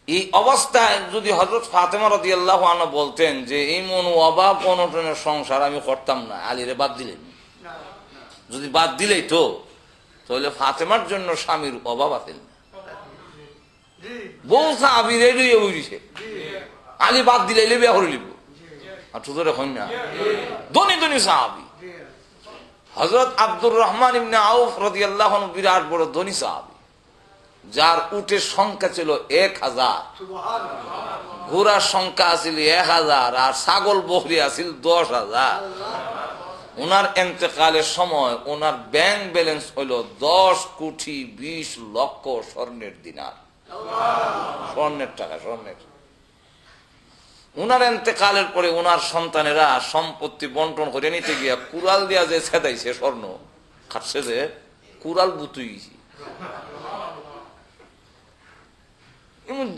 এই অবস্থায় যদি হযরত ফাতেমা রাদিয়াল্লাহু আনহা বলতেন যে এই মন অভাব অনটনের সংসার আমি করতাম না, আলীরে বাদ দিলেন, যদি বাদ দিলেই তো তাহলে ফাতেমার জন্য স্বামীর অভাব আছে না। বউ সাহাবি রেডিও বুঝিছে আলী বাদ দিলে বিয়া করে লিব আর তোদের এখন না ধনী ধনী সাহাবি হযরত আব্দুর রহমান ইবনে আউফ রাদিয়াল্লাহু আনহু বিরাট বড় ধনী সাহাবি, যার উটের সংখ্যা ছিল 1000, ঘোড়ার সংখ্যা আছিল 1000, আর ছাগল বকরি আছিল 10,000। ওনার ইন্তেকালের সময় ওনার ব্যাংক ব্যালেন্স হইল 10,20,00,000 স্বর্ণের দিনার, স্বর্ণের টাকা, স্বর্ণের। উনার ইন্তেকালের পরে উনার সন্তানেরা সম্পত্তি বন্টন করে নিতে গিয়া কুড়াল দিয়া যে ছেদাইছে স্বর্ণ খাটছে, যে কুড়াল বুতুইছে।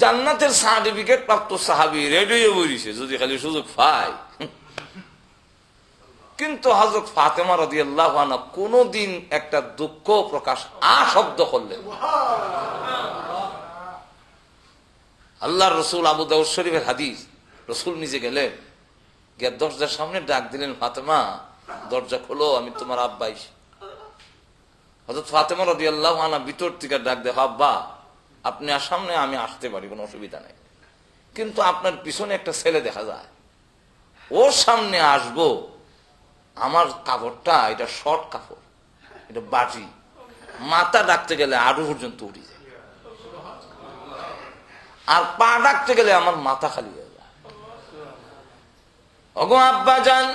জান্নাতের সার্টিফিকেট প্রাপ্ত সাহাবী রেডিও বইছে যদি খালি সুযোগ পায়। কিন্তু হযরত ফাতেমা রাদিয়াল্লাহু আনহা কোনদিন একটা দুঃখ প্রকাশ শব্দ করলেন। আল্লাহর রাসূল আবু দাউদ শরীফের হাদিস, রাসূল নিজে গেলেন, গিয়ে দরজার সামনে ডাক দিলেন, ফাতেমা দরজা খোলো, আমি তোমার আব্বা আইছি। হযরত ফাতেমা রাদিয়াল্লাহু আনহা ভিতর থেকে ডাক দেয়, আব্বা আপনি আর সামনে আমি আসতে পারি, কোনো অসুবিধা নাই, কিন্তু আপনার পিছনে একটা ছেলে দেখা যায়, ওর সামনে আসবো, আমার কাপড়টা এটা শর্ট কাপড়, এটা বাটি, মাথা ডাকতে গেলে আরো পর্যন্ত উঠে যায়, আর পা ডাকতে গেলে আমার মাথা খালি হয়ে যায়। ওগো আব্বা জান,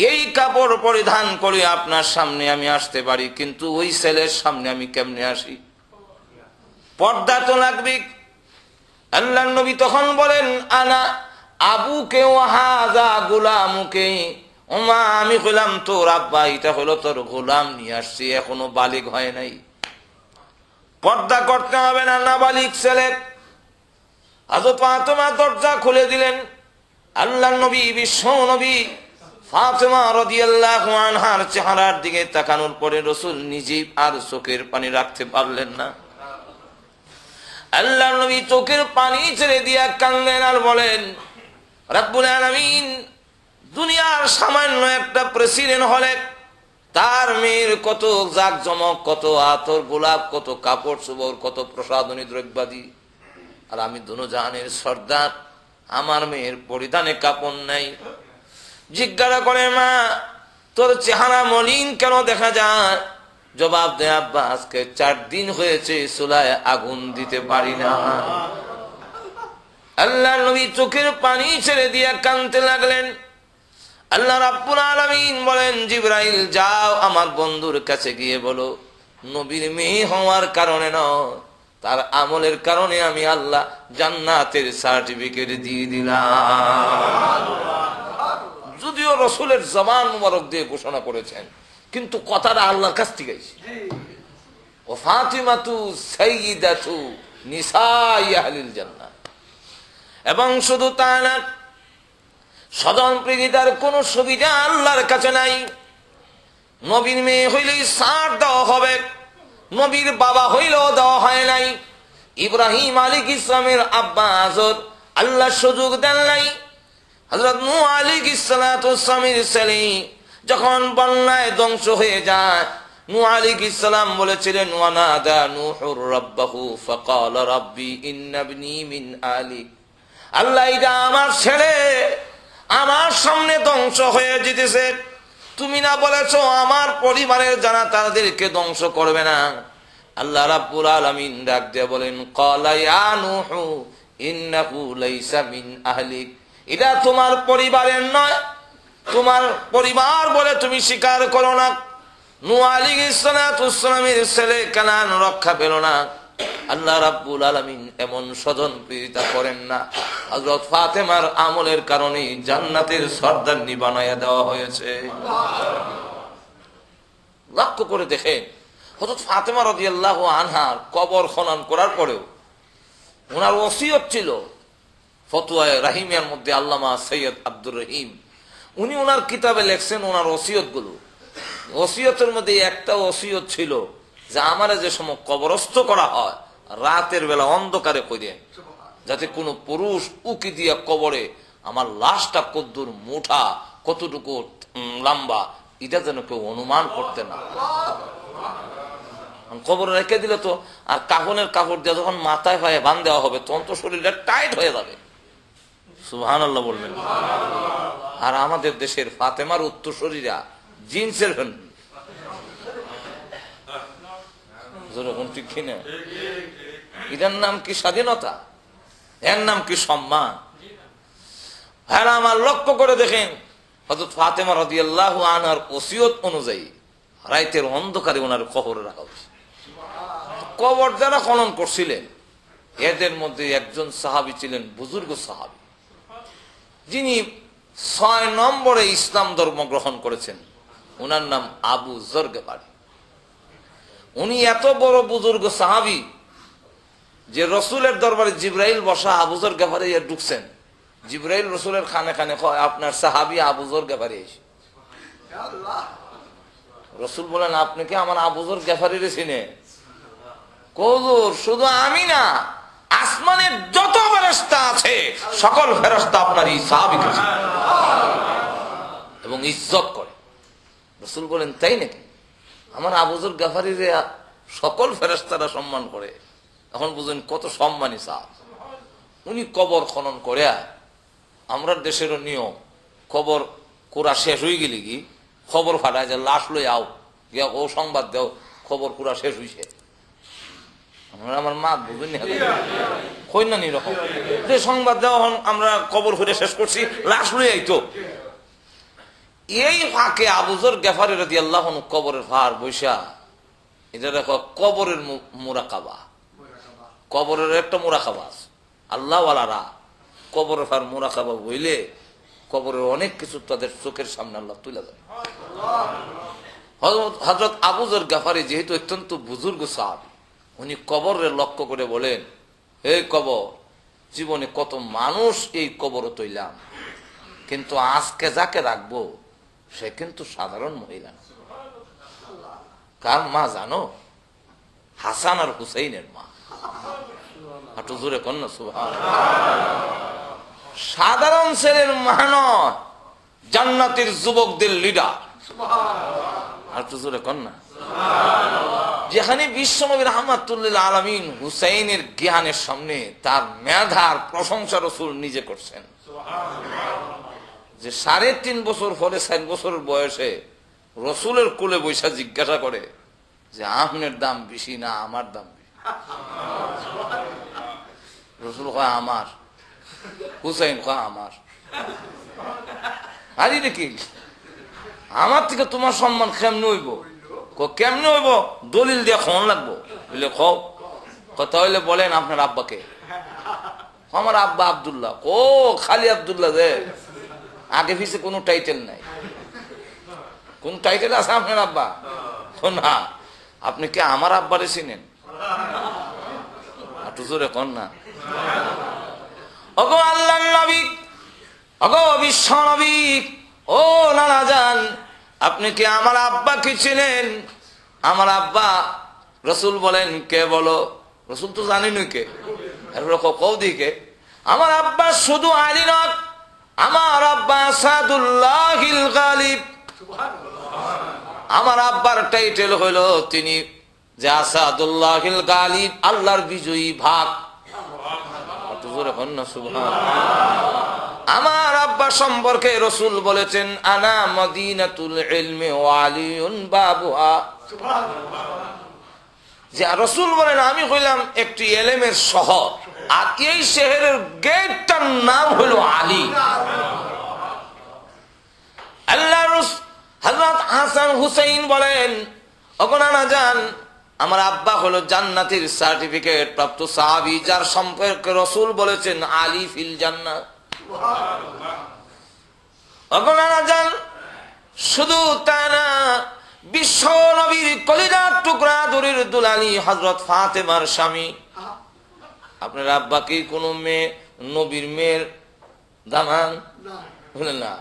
এই কাপড় পরিধান করে আপনার সামনে আমি আসতে পারি, কিন্তু ওই ছেলের সামনে আমি কেমনে আসি? পর্দা তো লাগবে। আল্লাহর নবী তখন বলেন, আনা আবুকে ওয়াহাযা গুলামুকে, ওমা আমি কইলাম তোর আব্বা, এটা হলো তোর গোলাম, নিয়ে আসছি, এখনো বালিগ হয় নাই, পর্দা করতে হবে না, নাবালিগ ছেলে। হযরত ফাতেমা দরজা খুলে দিলেন। আল্লাহর নবী, বিশ্ব নবী ফাতেমা রাদিয়াল্লাহু আনহার চেহারার দিকে তাকানোর পরে রাসূল নিজেই আর চোখের পানি রাখতে পারলেন না। আল্লাহর নবী চোখের পানি ছেড়ে দিয়া কাঁদলেন আর বলেন, রব্বুল আলামিন, দুনিয়ার সামান্য একটা প্রেসিডেন্ট হলে তার মেয়ের কত জাকজমক, কত আতর গোলাপ, কত কাপড় চোপড়, কত প্রসাধনী দ্রব্যাদি, আর আমি দুনিয়ার সর্দার, আমার মেয়ের পরিধানে কাপড় নাই। জিজ্ঞাসা করে, মা তোর চেহারা মলিন কেন দেখা যায়? জবাব দেয়, আব্বা আজকে 4 দিন হয়েছে চুলায় আগুন দিতে পারি না। আল্লাহ নবী চোখের পানি ছেড়ে দিয়া কাঁদতে লাগলেন। আল্লাহ রাব্বুল আলামিন বলেন, জিবরাইল যাও আমার বন্ধুর কাছে গিয়ে বলো, নবীর মেয়ে হওয়ার কারণে নয়, তার আমলের কারণে আমি আল্লাহ জান্নাতের সার্টিফিকেট দিয়ে দিলাম। যদিও রাসূলের জবান মুবারক দিয়ে ঘোষণা করেছেন, কিন্তু কথাটা আল্লাহর কাছ থেকে আইছে। ও ফাতিমাতু সাইয়্যিদাতু নিসাই আহলিল জান্নাহ। এবং শুধু তা না, স্বজন প্রীতিতার কোন সুবিধা আল্লাহর কাছে নাই। নবীর মেয়ে হইলেই ছাড় দেওয়া হবে, নবীর বাবা হইলেও দেওয়া হয় নাই। ইব্রাহিম আলাইহিস সালামের আব্বা আজর আল্লাহ সুযোগ দেন নাই। হযরত নূহ আলাইহিস সালামের ছেলে যখন বন্যায় ধ্বংস হয়ে যায়, নূহ আলাইহিস সালাম বলেছিলেন, ওয়ানাদা নূহুর রাব্বাহু ফাকাল রাব্বি ইন্নাবনি মিন আহলি, আল্লাহ এটা আমার ছেলে, আমার সামনে ধ্বংস হয়ে যেতেছে, তুমি না বলেছো আমার পরিবারের যারা তাদেরকে ধ্বংস করবে না। আল্লাহ রাব্বুল আলামিন ডাক দিয়ে বলেন, ক্বালা ইয়া নূহু ইন্নাহু লাইসা মিন আহলিক, এটা তোমার পরিবারের নয়, তোমার পরিবার বলে তুমি স্বীকার করো না। নূহ আলাইহিস সালামের ছেলে কানান রক্ষা পেল না। আল্লাহ রাব্বুল আলামিন এমন স্বজন প্রীতিতা করেন না, হযরত ফাতেমার আমলের কারণে জান্নাতের সর্দারনি বানায়া দেওয়া হয়েছে। লক্ষ্য করে দেখেন, হযরত ফাতেমা রাদিয়াল্লাহু আনহার কবর খনন করার পরেও ওনার ওসিয়ত ছিল, ফতোয়ায়ে রাহিমিয়ার মধ্যে আল্লামা সৈয়দ আব্দুর রহিম উনি ওনার কিতাবে লেখছেন ওনার ওসিয়ত গুলো। ওসিয়তের মধ্যে একটা ওসিয়ত ছিল যে আমারে যে সময় কবরস্থ করা হয় রাতের বেলা অন্ধকারে কইরেন, যাতে কোনো পুরুষ উকি দিয়া কবরে আমার লাশটা কতদূর মোটা, কতটুকু লম্বা, এটা যেন কেউ অনুমান করতে না। কবরে রেখে দিলে তো আর কাফনের কাপড় দিয়ে যখন মাথায় পায়ে বান দেওয়া হবে তখন তো শরীরটা টাইট হয়ে যাবে। সুবহানাল্লাহ বলবেন। আর আমাদের দেশের ফাতেমার উত্তরসূরিরা জিন্সের ঠিক কিনা? এটার নাম কি স্বাধীনতা? এর নাম কি সম্মান? হ্যাঁ, আমার লক্ষ্য করে দেখেন, হযরত ফাতেমা রাদিয়াল্লাহু আনহার ওসিয়ত অনুযায়ী রাতের অন্ধকারে ওনার কবরে রাখা হয়েছে। কবর যারা খনন করছিলেন এদের মধ্যে একজন সাহাবী ছিলেন, বুজুর্গ সাহাবী, যিনি 6 নম্বরে ইসলাম ধর্ম গ্রহণ করেছেন। ওনার নাম আবু যর গিফারী। উনি এত বড় বুজুর্গ সাহাবী যে রসুলের দরবারে জিবরাইল বসা আবু যর গিফারী ঢুকছেন। জিবরাইল রসুলের খানে খানে কয়, আপনার সাহাবী আবু যর গিফারী এসে। রসুল বলেন, আপনি কি আমার আবু যর গিফারীরে চিনে? হুজুর, শুধু আমি না, আসমানের যত ফেরেশতা আছে সকল ফেরেশতা আপনার এই সাহাবীকে চিনে এবং ইজ্জত করে। রসুল বলেন, তাই নাকি? আমার আবু যর গিফারীরে সকল ফেরেশতারা সম্মান করে। এখন বুঝেন কত সম্মানী সাহাবী। উনি কবর খনন করে, আমরা দেশেরও নিয়ম, কবর কোরা শেষ হয়ে গেলে কি খবর ফাটায় যে লাশ লই আও গিয়া ও সংবাদ দেও খবর পুরা শেষ হয়েছে। আমার মা বুঝুন কই না নিরকম যে সংবাদ দেওয়া আমরা কবর ফুটে শেষ করছি, লাশ লই আইতো। এই ফাঁকে আবু যর গিফারী রাদিয়াল্লাহু আনহু কবরের ফার বৈশা, এটা দেখো কবরের মুরাকাবা। কবরের একটা মুরাকাবা আছে। আল্লাহওয়ালারা কবরের ফার মুরাকাবা বইলে কবরের অনেক কিছু তাদের চোখের সামনে আল্লাহ তুলে দেয়। হযরত আবু যর গিফারী যেহেতু অত্যন্ত বুজুর্গ সাহাবী, উনি কবরের লক্ষ্য করে বলেন, হে কবর, জীবনে কত মানুষ এই কবর তৈলাম, কিন্তু আজকে যাকে রাখবো সে কিন্তু সাধারণ মহিলা না। কার মা জানো? হাসান আর হুসাইনের মা। একটু জোরে কন্যা সুবহানাল্লাহ। সাধারণ ছেলের মা নয়, জান্নাতের যুবকদের লিডার। একটু জোরে কন্যা। যেখানে বিশ্বনবী রাহমাতুল্লিল আলামিন হুসাইনের জ্ঞানের সামনে তার মেধার প্রশংসা রাসূল নিজে করছেন, যে 3.5 বছর পরে 4 বছরের বয়সে রসুলের কোলে বৈশা জিজ্ঞাসা করে যে আপনার দাম বেশি না আমার দাম বেশি? রসুল কয় আমার, হুসাইন কয় আমার। আরে দেখি আমার থেকে তোমার সম্মান কেমনে হইব? কেমনে হইব? দলিল দিয়ে খন লাগবো। বলে কথা হইলে বলেন আপনার আব্বাকে। আমার আব্বা আব্দুল্লাহ। ও খালি আব্দুল্লাহ যে, আগে পিছে কোনো টাইটেল নাই। কোন টাইটেল আছে আপনার আব্বা? না, আপনি কি আমার আব্বারে চিনেন? একটু জোরে কন না। ওগো আল্লাহর নবী, ওগো বিশ্ব নবী, ও নানা জান, আপনি কি আমার আব্বাকে চিনেন? আমার আব্বা। রসুল বলেন, কে বলো? রসুল তো জানেনই কে। এরপরে কও দিকে, আমার আব্বা শুধু আলী নয়, আমার আব্বা আসাদুল্লাহিল গালিব। আমার আব্বার টাইটেল হলো তিনি যে আসাদুল্লাহিল গালিব, আল্লাহর বিজয়ী ভাগ। আমার আব্বা সম্পর্কে রসুল বলেছেন, আনা মদিনাতুল ইলমি ওয়া আলিউন বাবুহা। যে রসুল বলেন, আমি হইলাম একটি এলেমের শহর, আর এই শহরের গেটটার নাম হলো আলী। আল্লাহ হযরত হাসান হুসাইন বলেন, ওগোনা জান, আমার আব্বা হলো জান্নাতের সার্টিফিকেট প্রাপ্ত সাহাবী, যার সম্পর্কে রসুল বলেছেন আলী ফিল জান্নাত। ওগোনা জান, শুধু তা না, বিশ্ব নবীর কলিজার টুকরা দূরের দুলালি হযরত ফাতেমার স্বামী। আপনার আব্বা কি কোন মেয়ে নবীর মেয়ের দামান? বলেন না।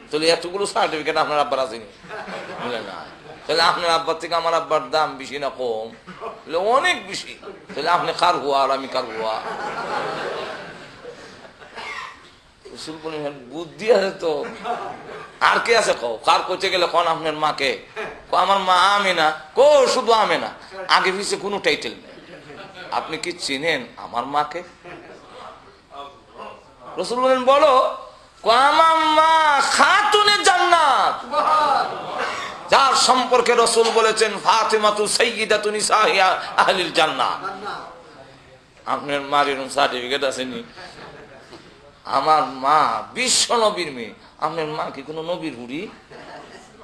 তাহলে এতগুলো সার্টিফিকেট আপনার আব্বার আসেনি? বলেন না। তাহলে আপনার আব্বার থেকে আমার আব্বার দাম বেশি না কম? অনেক বেশি। তাহলে আপনি কার হুয়া আর আমি কার হুয়া? বুদ্ধি আছে তো। আর কে আছে কও? কার করতে গেলে কোন আপনার মাকে আমার মা আমেনা। কো শুধু আমেনা, আগে পিছে কোনো টাইটেল নেই। আপনি কি চিনেন আমার মাকে? রাসূল বলেন বলো। আমার মা খাতুনে জান্নাত, যার সম্পর্কে রাসূল বলেছেন ফাতিমাতু সাইয়্যিদাতু নিসাই আহলিল জান্নাহ। আপনার মার এরকম সার্টিফিকেট আছে নি? আমার মা বিশ্ব নবীর মেয়ে। আপনার মা কি কোনো নবীর হুড়ি?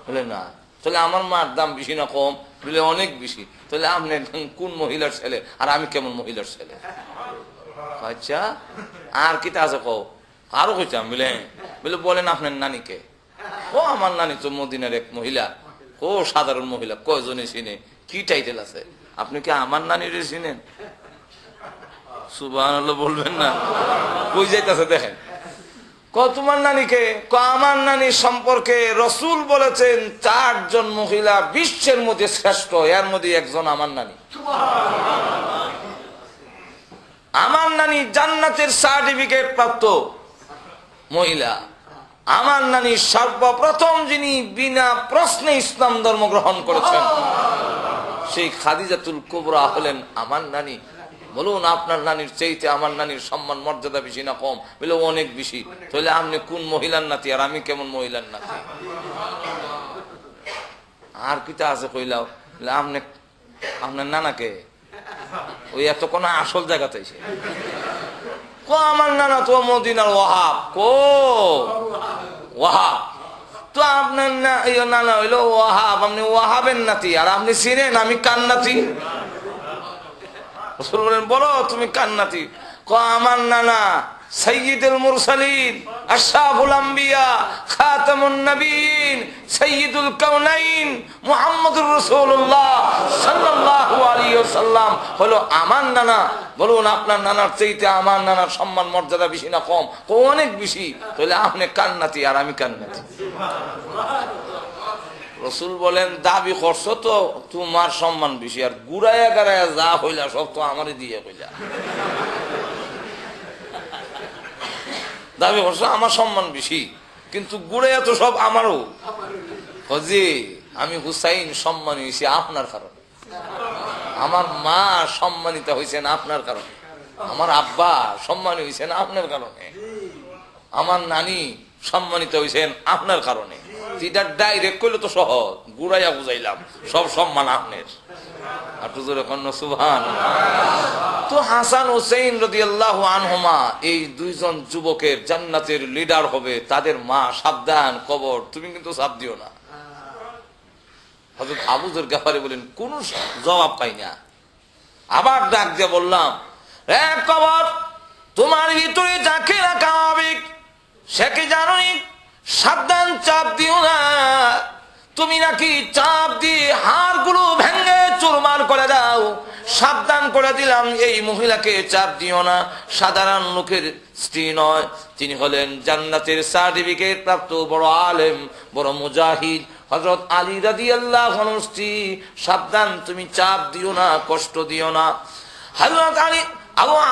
বলে না। তাহলে আমার মার দাম বেশি না কম? বলে অনেক বেশি। তাহলে আপনি কোন মহিলার ছেলে আর আমি কেমন মহিলার ছেলে? আচ্ছা, আর কি আছে কও? আরো কইতাম বলে বলে বলেন আপনার নানিকে। ও আমার নানি তো মদিনার এক মহিলা। ও সাধারণ মহিলা, কয়জনে চিনে? কি টাইটেল আছে? আপনি কি আমার নানির চিনেন? সুবহানাল্লাহ বলবেন না, কই যাইতেছে দেখেন। তোমার নানিকে? আমার নানির সম্পর্কে রাসূল বলেছেন 4 জন মহিলা বিশ্বের মধ্যে শ্রেষ্ঠ, এর মধ্যে একজন আমার নানি। আমার নানি জান্নাতের সার্টিফিকেট প্রাপ্ত মহিলা। আমার নানি সর্বপ্রথম যিনি বিনা প্রশ্নে ইসলাম ধর্ম গ্রহণ করেছেন সেই খাদিজাতুল কুবরা হলেন আমার নানি। বলুন আপনার নানির চাইতে আমার নানির সম্মান মর্যাদা বেশি না কম? বলে অনেক বেশি। তাহলে আপনি কোন মহিলার নাতি আর আমি কেমন মহিলার নাতি? আর কিটা আছে কইলাও? আপনি আপনার নানাকে ওই এত কোন আসল জায়গাতে আমার নানা তো মদিনার ওয়াহাব। ওয়াহাব তো আপনার নানা হইলো ওয়াহাব, আপনি ওয়াহাবের নাতি। আর আপনি চিনেন আমি কার নাতি? বলো তুমি কার নাতি? আমার নানা সাইয়্যিদুল মুরসালিন, আশরাফুল আম্বিয়া, খাতামুন নবীন, সাইয়্যিদুল কাউনাইন মুহাম্মদুর রাসূলুল্লাহ সাল্লাল্লাহু আলাইহি ওয়াসাল্লাম হলো আমার নানা। বলুন আপনার নানার চাইতে আমার নানার সম্মান মর্যাদা বেশি না কম? অনেক বেশি। তাহলে আপনি কার নাতি আর আমি কার নাতি? রাসূল বলেন দাবি করছো তো তোমার সম্মান বেশি, আর গুড়াইয়া গাড়াইয়া যা হইলা সব তো আমারই দিয়ে হইলা। দাবি করছো আমার সম্মান বেশি, কিন্তু গুড়াইয়া তো সব আমারও। হজি আমি হুসাইন সম্মানী হয়েছি আপনার কারণে, আমার মা সম্মানিত হয়েছেন আপনার কারণে, আমার আব্বা সম্মানী হয়েছেন আপনার কারণে, আমার নানি সম্মানিত হয়েছেন আপনার কারণে। এটা ডাইরেক্ট করলে তো সহজ, গুড়াইয়া বুঝাইলাম সব সম্মান আপনার। তো হাসান হুসাইন রাদিয়াল্লাহু আনহুমা এই 2 জন যুবকের জান্নাতের লিডার হবে। তাদের মা সাবধান, কবর তুমি কিন্তু চাপ দিও না। হযরত আবু যর গাফারি বলেন কোন জবাব পাই না। আবার ডাক দিয়ে বললাম, এ কবর, তোমার ভিতরে যাকে রাখা হবে সে কি জানো? সাবধান, চাপ দিও না। তুমি নাকি চাপ দিয়ে হাড়গুলো ভেঙে চুরমার করে দাও। সাবধান করে দিলাম, এই মহিলাকে চাপ দিও না। সাধারণ লোকের স্ত্রী নয়, তিনি হলেন জান্নাতের সার্টিফিকেট প্রাপ্ত বড় আলেম, বড় মুজাহিদ হযরত আলী রাদিয়াল্লাহু আনহুর স্ত্রী। সাবধান, তুমি চাপ দিও না, কষ্ট দিও না। হযরত আলী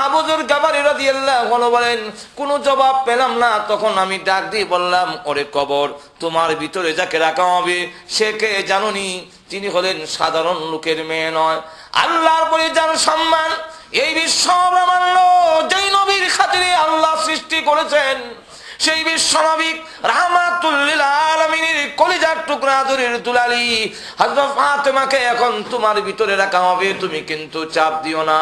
আবু যর গাফারি রাদিয়াল্লাহু আনহু বলেন কোনো জবাব পেলাম না। তখন আমি ডাক দিয়ে বললাম, ওরে কবর, তোমার ভিতরে যাকে রাখা হবে সে কে জানোনি? তিনি হলেন সাধারণ লোকের মেয়ে নয়, আল্লাহর পরে যার সম্মান এই বিশ্ব ব্রহ্মাণ্ড যেই নবীর খাতিরে আল্লাহ সৃষ্টি করেছেন সেই বিশ্ব নবী রাহমাতুল লিল আলামিনের কলিজার টুকরা দূরের দুলালি হযরত ফাতেমাকে এখন তোমার ভিতরে রাখা হবে, তুমি কিন্তু চাপ দিও না।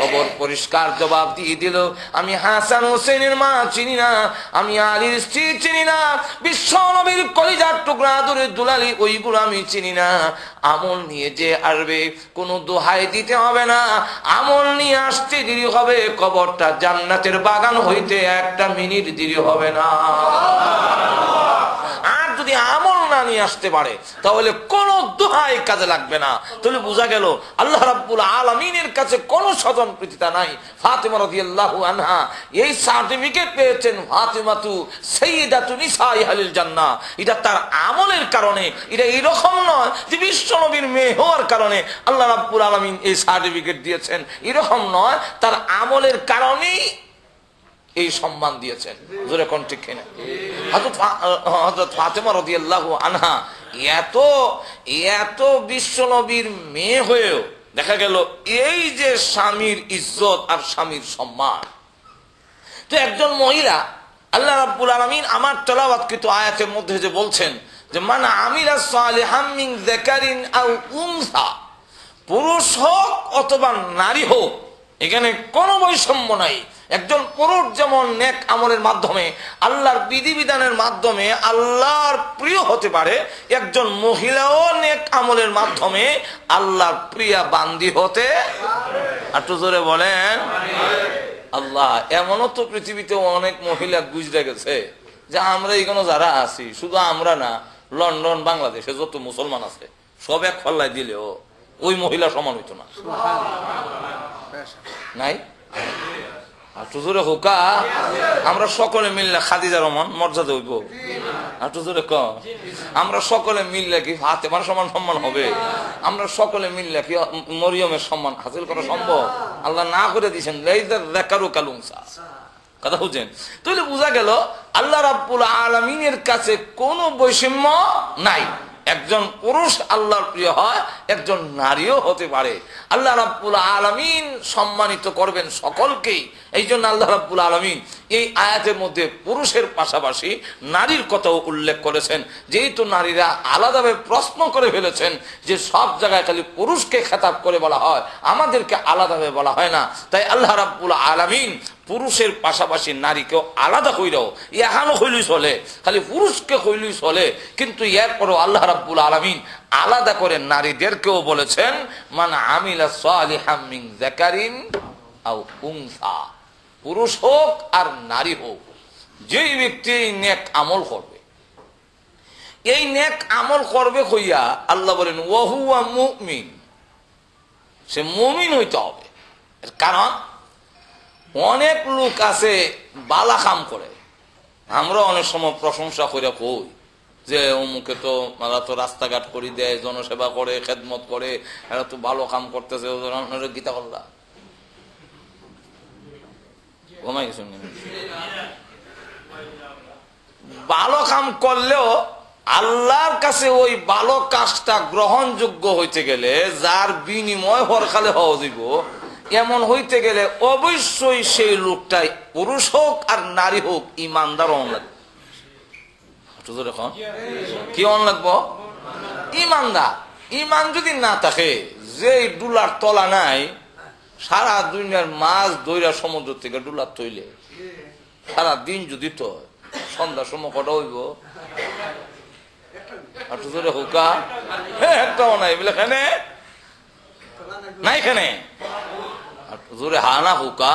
কবর পরিষ্কার জবাব দিয়ে দিল, আমি হাসান হোসেনের মা চিনি না, আমি আলীর স্ত্রী চিনি না, বিশ্ব নবীর কলিজার টুকরা দূরের দুলালি ওইগুলো আমি চিনি না। আমল নিয়ে যে আসবে কোনো দোহাই দিতে হবে না, আমল নিয়ে আসতে দেরি হবে, কবরটা জান্নাতের বাগান হইতে 1 মিনিট দেরি হবে না। আর যদি আমল না নিয়ে আসতে পারে তাহলে কোন দোহাই কাজে লাগবে না। তাহলে বোঝা গেল আল্লাহ রাব্বুল আলামিনের কাছে কোনো স্বজন প্রীতিতা নাই। ফাতেমা রাদিয়াল্লাহু আনহা এই সার্টিফিকেট পেয়েছেন, ফাতেমাতু সাইয়্যিদাতু নিসাই আহলিল জান্নাহ। এটা তার আমলের কারণে, এটা এরকম নয় যে বিশ্ব নবীর মেয়ে হওয়ার কারণে আল্লাহ রাব্বুল আলামিন এই সার্টিফিকেট দিয়েছেন, এরকম নয়, তার আমলের কারণেই এই সম্মান দিয়েছেন। জোরে কোন ঠিক কিনা? হযরত ফাতেমা রাদিয়াল্লাহু আনহা এত এত বিশ্বনবীর মেয়ে হয়েও দেখা গেল এই যে স্বামীর ইজ্জত আর স্বামীর সম্মান। তো একজন মহিলা, আল্লাহ রাব্বুল আলামিন আমার তেলাওয়াতকৃত আয়াতের মধ্যে যে বলছেন যে মান আমিলা সালিহাম মিন যাকারিন আও উনসা, পুরুষ হোক অথবা নারী হোক, এখানে কোনো বৈষম্য নাই। একজন পুরুষ যেমন নেক আমলের মাধ্যমে আল্লাহর বিধিবিধানের মাধ্যমে আল্লাহর প্রিয় হতে পারে, একজন মহিলাও নেক আমলের মাধ্যমে আল্লাহর প্রিয়া বান্দি হতে। একটু জোরে বলেন আল্লাহ। এমনও তো পৃথিবীতে অনেক মহিলা গুজরে গেছে যে আমরা এখানে যারা আছি, শুধু আমরা না, লন্ডন বাংলাদেশে যত মুসলমান আছে সব এক ফল্লায় দিলেও ওই মহিলা সমান হইতো না। নাই একটু জোরে হোকা। আমরা সকলে মিললে খাদিজা রহমান মর্যাদা হইব। একটু জোরে ক। আমরা সকলে মিললে কি ফাতেমার সমান সম্মান হবে? আমরা সকলে মিললে কি মরিয়মের সম্মান হাসিল করা সম্ভব? আল্লাহ না করে দিয়েছেন লাইযার যাকারু কাল উনসা। কথা বুঝেন? তাহলে বোঝা গেল আল্লাহ রাব্বুল আলামিনের কাছে কোনো বৈষম্য নাই। একজন পুরুষ আল্লাহর প্রিয় হয়, একজন নারীও হতে পারে। আল্লাহ রাব্বুল আলামিন সম্মানিত করবেন সকলকেই। এই জন্য আল্লাহ রাব্বুল আলামিন এই আয়াতের মধ্যে পুরুষের পাশাপাশি নারীর কথাও উল্লেখ করেছেন। যেহেতু নারীরা আলাদাভাবে প্রশ্ন করে ফেলেছেন যে সব জায়গায় খালি পুরুষকে খেতাব করে বলা হয়, আমাদেরকে আলাদাভাবে বলা হয় না, তাই আল্লাহ রাব্বুল আলামিন পুরুষের পাশাপাশি নারীকেও আলাদা কইরাও ইহানো হইলই চলে, খালি পুরুষকে হইলই চলে, কিন্তু এরপরও আল্লাহ রাব্বুল আলামিন আলাদা করে নারীদেরকেও বলেছেন মান আমিলা সালিহাম মিন যাকারিন আও উনসা, পুরুষ হোক আর নারী হোক, যেই ব্যক্তি নেক আমল করবে, এই নেক আমল করবে হইয়া আল্লাহ বলেন ওয়াহুয়া মুমিন, সে মুমিন হইতে হবে। কারণ অনেক লোক আছে বালা কাম করে, আমরা অনেক সময় প্রশংসা করে কই যে অমুকে তো মারা তো রাস্তাঘাট করে দেয়, জনসেবা করে, খেদমত করে, এরা তো ভালো কাম করতেছে, গীতা করলা ঘুমাই গেছেন। ভালো কাম করলেও আল্লাহর কাছে ওই ভালো কাজটা গ্রহণযোগ্য হইতে গেলে যার বিনিময় হরকালে হওয়া যাব, এমন হইতে গেলে অবশ্যই সেই লোকটাই পুরুষ হোক আর নারী হোক ইমানদার হন লাগবে। কি হন লাগবো? ইমানদার। ইমান যদি না থাকে, যে ডুলার তলা নাই, সারা দুনিয়ার মাছ দইরা সমুদ্র থেকে ডুলার তৈলে সারা দিন যদি তো সন্ধ্যার সময় কটা হইব একটু জোরে হুকা একটাও নাই বলে খানে নাই, খানে জোরে হানা হুকা।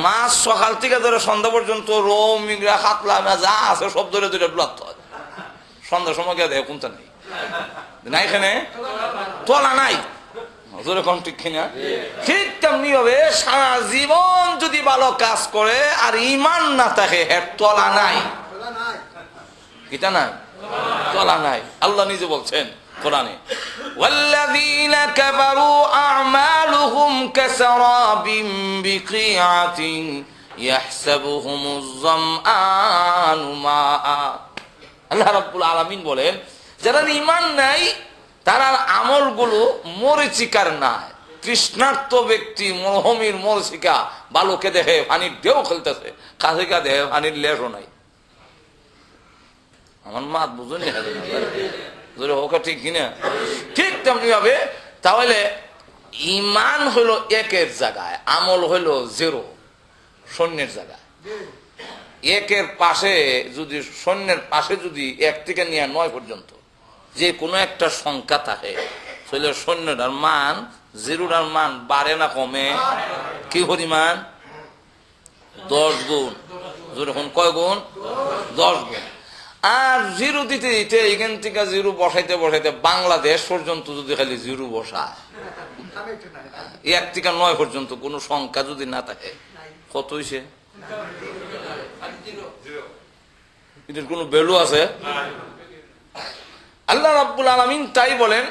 মাছ সকাল থেকে ধরে সন্ধ্যা পর্যন্ত রৌ মিংরা কাতলা যা আছে সব ধরে ধরে ডুলাত হয়, সন্ধ্যার সময় গিয়ে দেখে কোনটা নেই, নাই খানে তলা নাই। জোরে কোন ঠিক কিনা? ঠিক তেমনি ভাবে সারা জীবন যদি ভালো কাজ করে আর ইমান না থাকে, এর তলা নাই। কিটা নাই? তলা নাই। আল্লাহ নিজে বলছেন কোরআনে ওয়াল্লাযীনা কাফারু আ'মালুহুম কাসারাবিন বিকিআতিন ইয়াহসাবুহুমুজ যামআনু মাআ। আল্লাহ রাব্বুল আলামিন বলেন যারা ঈমান নাই তার আমলগুলো মরিচিকার নাই। তৃষ্ণার্ত ব্যক্তি মরহমির মরিচিকা বালুকে দেখে পানির ঢেউ খেলতেছে, কাছে কা দেখে পানির লেশও নাই। আমার মাত বুঝুন হোক ঠিক কিনা? ঠিক তেমনি ভাবে তাহলে ইমান হইলো একের জায়গায়, আমল হইলো জিরো, শূন্যের জায়গায়। একের পাশে যদি শূন্যের পাশে যদি 1 থেকে নিয়ে 9 পর্যন্ত যে কোনো একটা সংখ্যা থাকে, তাহলে শূন্যটার মান জিরোটার মান বাড়ে না কমে? কি পরিমাণ? 10 গুণ। যখন কয় গুণ? 10 গুণ। আর জিরো দিতে দিতে এখান থেকে জিরো বসাইতে বসাইতে বাংলাদেশ পর্যন্ত যদি খালি জিরো বসায়, 1 থেকে 9 পর্যন্ত কোন সংখ্যা যদি না থাকে, কত হইছে? এটার কোন ভ্যালু আছে? আল্লাহ রাব্বুল আলামিন তাই বলেন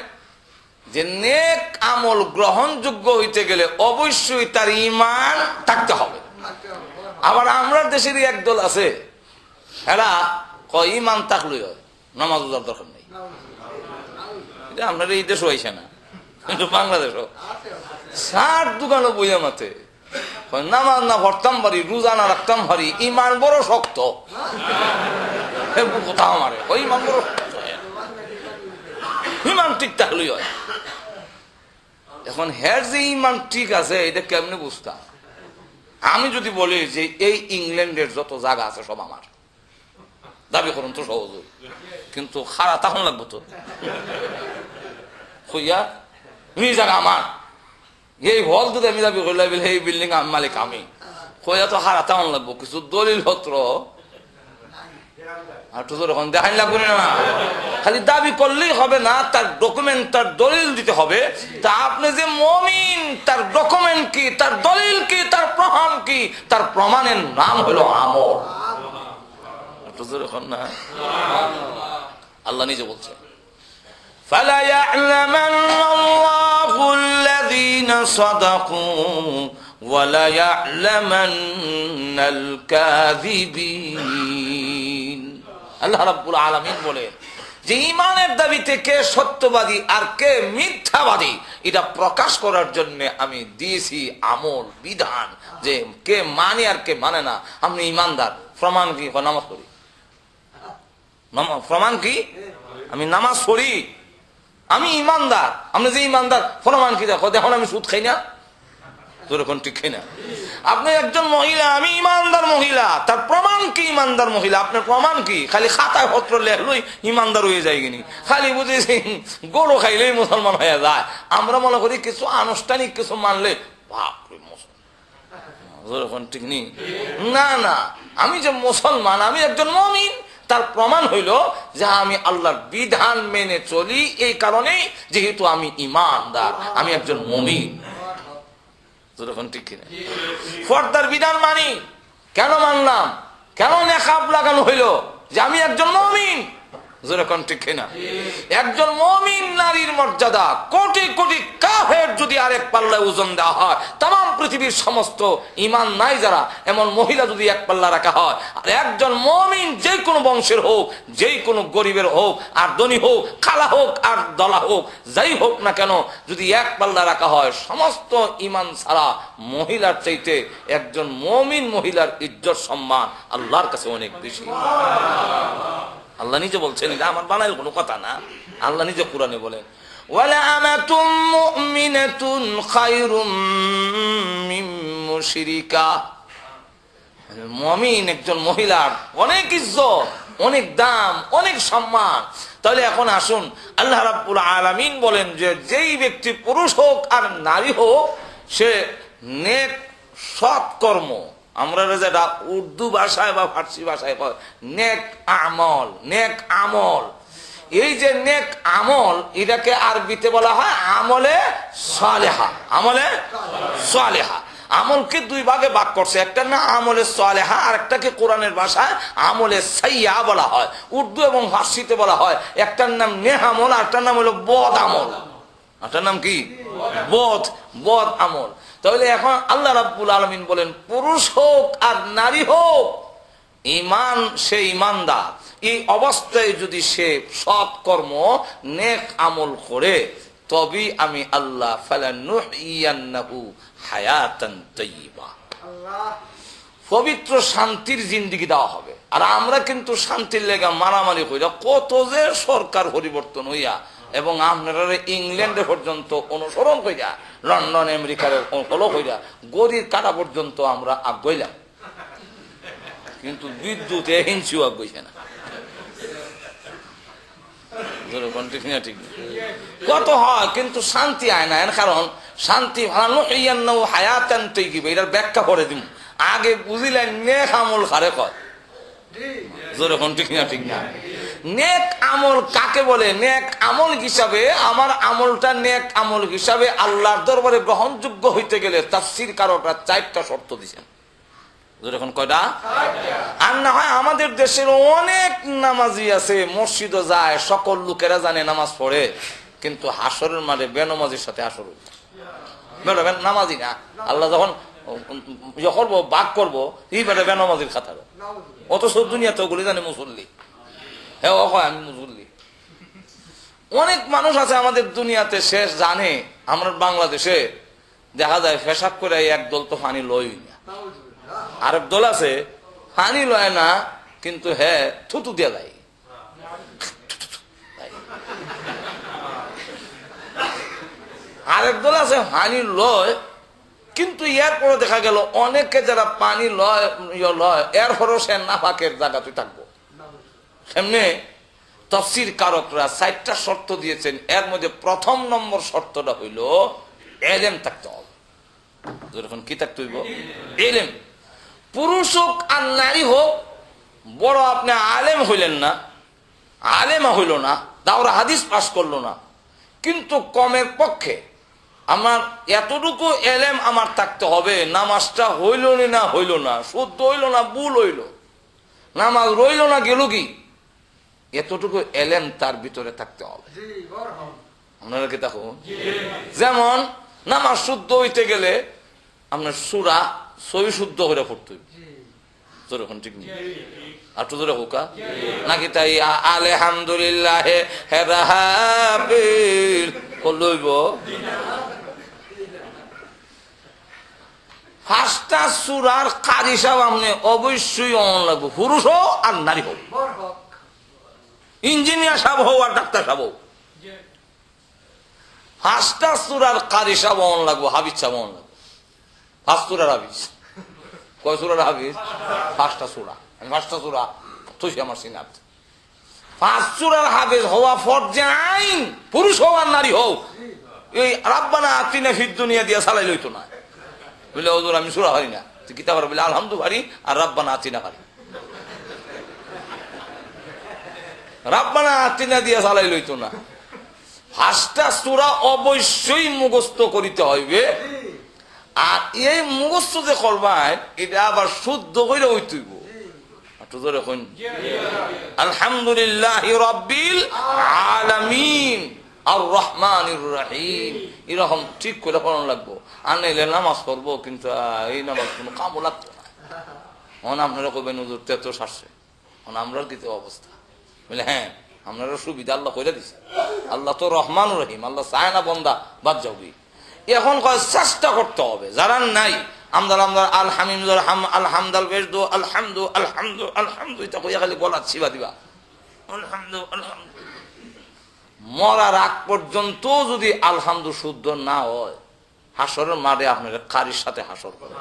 যে নেক আমল গ্রহণযোগ্য হইতে গেলে অবশ্যই তার ঈমান থাকতে হবে। আবার আমরা দেশেরই একদল আছে, এরা ঈমান থাকলেই হয়, নামাজ রোজার দরকার নেই। এটা আপনার এই দেশও হয়েছে না, কিন্তু বাংলাদেশও সার দোকানও বইয়া মাতে নামাজ না ভরতাম পারি, রোজা না রাখতাম পারি, ইমান বড় শক্ত। কথা আমারে ওই ইমান বড় শক্ত, ইমান ঠিক থাকলেই হয়। এখন হ্যার যে ইমান ঠিক আছে এটা কেমনে বুঝতাম? আমি যদি বলি যে এই ইংল্যান্ডের যত জায়গা আছে সব আমার, দাবি করুন তো সহজ, কিন্তু খারা তখন লাগবো তো হইয়া এই জায়গা আমার, এই হল যদি আমি দাবি করলে এই বিল্ডিং মালিক আমি, হইয়া তো হারা তখন লাগবো। কিছু দলিল পত্র দেখাই লাগবে না, খালি দাবি করলেই হবে না, তার ডকুমেন্ট তার দলিল দিতে হবে। তা আপনি যে মুমিন, তার ডকুমেন্ট কি, তার দলিল কি, তার প্রমাণ কি? তার প্রমাণের নাম হলো আমল। না আল্লাহ নিজে বলছে فَلَيَعْلَمَنَّ اللَّهُ الَّذِينَ صَدَقُوا وَلَيَعْلَمَنَّ الْكَاذِبِينَ। আল্লাহ রাব্বুল আলামিন বলে যে ইমানের দাবিতে কে সত্যবাদী আর কে মিথ্যাবাদী এটা প্রকাশ করার জন্য আমি দিয়েছি আমল, বিধান, যে কে মানে আর কে মানে না। আপনি ইমানদার, প্রমাণ কি? নামাজ পড়ি। প্রমাণ কি? আমি নামাজ পড়ি, আমি ইমানদার। আপনি যে ইমানদার, প্রমাণ কি? দেখো, দেখুন আমি সুদ খাই না, তোরকম ঠিক খাই না। আপনি একজন মহিলা, আমি ইমানদার মহিলা, তার প্রমাণ কি? ইমানদার মহিলা। আপনার প্রমাণ কি? খালি খাতায় পত্র লেখলই ইমানদার হয়ে যায় কিনি? খালি বুঝেছি গরু খাইলেই মুসলমান হয়ে যায়। আমরা মনে করি কিছু আনুষ্ঠানিক কিছু মানলে বাপরে মুসলমান, ঠিক নেই। না না, আমি যে মুসলমান, আমি একজন মুমিন, তার প্রমাণ হইল যে আমি আল্লাহর বিধান মেনে চলি, এই কারণে যেহেতু আমি ইমানদার, আমি একজন মুমিন। ঠিক কিনা? পর্দার বিধান মানি, কেন মানলাম? কেন নেকাব লাগানো হইল? যে আমি একজন মুমিন। ঠিক কিনা? একজন মুমিন নারীর মর্যাদা কোটি কোটি কাফের যদি আরেক পাল্লায় ওজন দেওয়া হয়, তাম পৃথিবীর সমস্ত ইমান নাই যারা, এমন মহিলা যদি এক পাল্লা রাখা হয়, আর একজন মুমিন যে কোনো বংশের হোক, যেই কোনো গরিবের হোক আর ধনী হোক, খালা হোক আর দলা হোক, যাই হোক না কেন, যদি এক পাল্লা রাখা হয়, সমস্ত ইমান ছাড়া মহিলার চাইতে একজন মুমিন মহিলার ইজ্জত সম্মান আল্লাহর কাছে অনেক বেশি। আল্লাহ নিজে বলছেন, এটা আমার বানাইল কোনো কথা না। আল্লাহ নিজে কোরআনে বলেন, ওয়ালা আমাতুম মুমিনাতুন খায়রুম মিন মুশরিকা। মুমিন একজন মহিলার অনেক ইজ্জত, অনেক দাম, অনেক সম্মান। তাহলে এখন আসুন, আল্লাহ রাব্বুল আলামিন বলেন যে যেই ব্যক্তি পুরুষ হোক আর নারী হোক, সে নেক সৎ কর্ম, আমরা যেটা উর্দু ভাষায় বা ফার্সি ভাষায় নেক আমল, নেক আমল, এই যে নেক আমল, এটাকে আরবিতে বলা হয় আমলে সালেহা। আমলে সালেহা, আমলকে দুই ভাগে ভাগ করছে, একটা না আমলে সালেহা, আর একটাকে কোরআনের ভাষায় আমলে সাইয়া বলা হয়। উর্দু এবং ফার্সিতে বলা হয়, একটার নাম নেহ আমল, আর একটার নাম হলো বদ আমল। একটার নাম কি? বদ আমল। তাহলে এখন আল্লাহ রাব্বুল আলামিন বলেন, পুরুষ হোক আর নারী হোক, ইমান সে ইমানদার, এই অবস্থায় যদি সে সৎ কর্ম নেক আমল করে, তবে আমি আল্লাহ ফালানুহইয়ান্নাহু হায়াতান তাইয়্যিবা, পবিত্র শান্তির জিন্দেগি দেওয়া হবে। আর আমরা কিন্তু শান্তির লেগা মারামারি কইরা কত যে সরকার পরিবর্তন হইয়া, এবং আপনারা ইংল্যান্ডে পর্যন্ত অনুসরণ কইরা, লন্ডন আমেরিকার ফলো কইরা, গড়ির কাটা পর্যন্ত আমরা আগাইলাম, কিন্তু বিদ্যুৎ হিংসিও আগাইছে না। ঠিক কত হয়, কিন্তু শান্তি আয় না। এর কারণ শান্তি হায়াতান তাইয়্যিবা, এটার ব্যাখ্যা করে দিব। আগে বুঝিলেন নেক আমল কারে কয়, ঠিক না? ঠিক না? নেক আমল কাকে বলে? নেক আমল হিসাবে, আমার আমলটা নেক আমল হিসাবে আল্লাহর দরবারে গ্রহণযোগ্য হইতে গেলে তাফসীর কারকরা 4টা শর্ত দিয়েছেন। এখন কয়টা? আর না হয় আমাদের দেশের অনেক নামাজি আছে, মসজিদও যায়, সকল লোকেরা জানে নামাজ পড়ে, কিন্তু হাসরের মাঠে বেনামাজির সাথে হাসর নামাজি না। আল্লাহ যখন করবো, বাক করবো, এই বেটা বেনামাজির খাতার, অথচ দুনিয়াতে ওগুলি জানে মুসল্লি। হ্যাঁ ও হয় আমি মুসল্লি। অনেক মানুষ আছে আমাদের দুনিয়াতে শেষ জানে, আমরা বাংলাদেশে দেখা যায় পেশাব করে একদল তো পানি লয় না, আরেক দল আছে পানি লয় না কিন্তু হ্যাঁ থুতু দিয়ে দেয়। আরেক দল আছে পানি লয় কিন্তু এরপরে দেখা গেল অনেকে যারা পানি লয় এরপরও সে নাফাকের জায়গাতে থাকবো। এমনি তাফসীর কারকরা 4টা শর্ত দিয়েছেন, এর মধ্যে প্রথম নম্বর শর্তটা হইল ইলম থাকতে হবে। যখন কি থাকতে হইব? ইলম। পুরুষ হোক আর নারী হোক, বড় আপনি আলেম হইলেন না, আলেমা হইল না, দাওরা হাদিস পাস করলো না, কিন্তু কমের পক্ষে আমার এতটুকু এলেম আমার থাকতে হবে, নামাজটা হইল না হইল না, শুদ্ধ হইল না ভুল হইল, নামাজ রইল না গেল কি, এতটুকু এলেম তার ভিতরে থাকতে হবে। আপনারা কি দেখো, যেমন নামাজ শুদ্ধ হইতে গেলে আপনার সূরা সহি শুদ্ধ করে পড়তে হইবে, যখন ঠিক নেই আর তো ধরে হোকা নাকি তাই আলহামদুলিল্লাহ লইব। 5টা সূরার কারি সাহেব আপনি অবশ্যই অন লাগবে, পুরুষ হোক আর নারী হোক, ইঞ্জিনিয়ার সাহেব হোক আর ডাক্তার সাহেব হোক, 5টা সূরার কারি সাহেব অন লাগবে, হাফিজ সাহেব অন লাগবে। 5 সূরার হাফিজ, কয় সূরার হাফিজ? 5টা সূরা, 5টা সূরা তুই আমার সিনাত। 5 সূরার হাফিজ হওয়া ফরজে আইন, পুরুষ হোক আর নারী হোক। এই রাব্বানা আতিনা ফিদ দুনিয়া দিয়া চালাই লইতো না, বলে ওদের আমি সূরা পারি না, তুই কিতাব বলে আলহামদুলিল্লাহ পারি আর রাব্বানা আতিনা পারি, রাব্বানা আতিনা দিয়া চালাই লইতো না। 5টা সূরা অবশ্যই মুখস্থ করিতে হইবে, আর এই মুখস্থ যে করবেন এটা আবার শুদ্ধ করে হইতেইব। আলহামদুলিল্লাহি রাব্বিল আলামিন আর রহমানির রহিম, এরকম ঠিক করে পড়ানো লাগবো। আর নাইলে নামাজ পড়বো কিন্তু এই নামাজ কোনো কামও লাগতো না। আপনারা কবেন হুজুর তো সারছে, আমরা কি অবস্থা? বলে হ্যাঁ আপনারা সুবিধা আল্লাহ করে দিছে, আল্লাহ তো রহমান রহিম, আল্লাহ চায় না বন্দা বাদ যাবি। এখন কয় চেষ্টা করতে হবে, যারা নাই আমদাল আমদাল আলহামদাল বেশ দো আলহামদু আলহামদু আলহামদু এটা কইয়া খালি গলা ছিবা দিবা আলহামদু আলহামদু। মরার আগ পর্যন্ত যদি আলহামদু শুদ্ধ না হয়, হাসরের মাঠে আপনার কারির সাথে হাসর করে।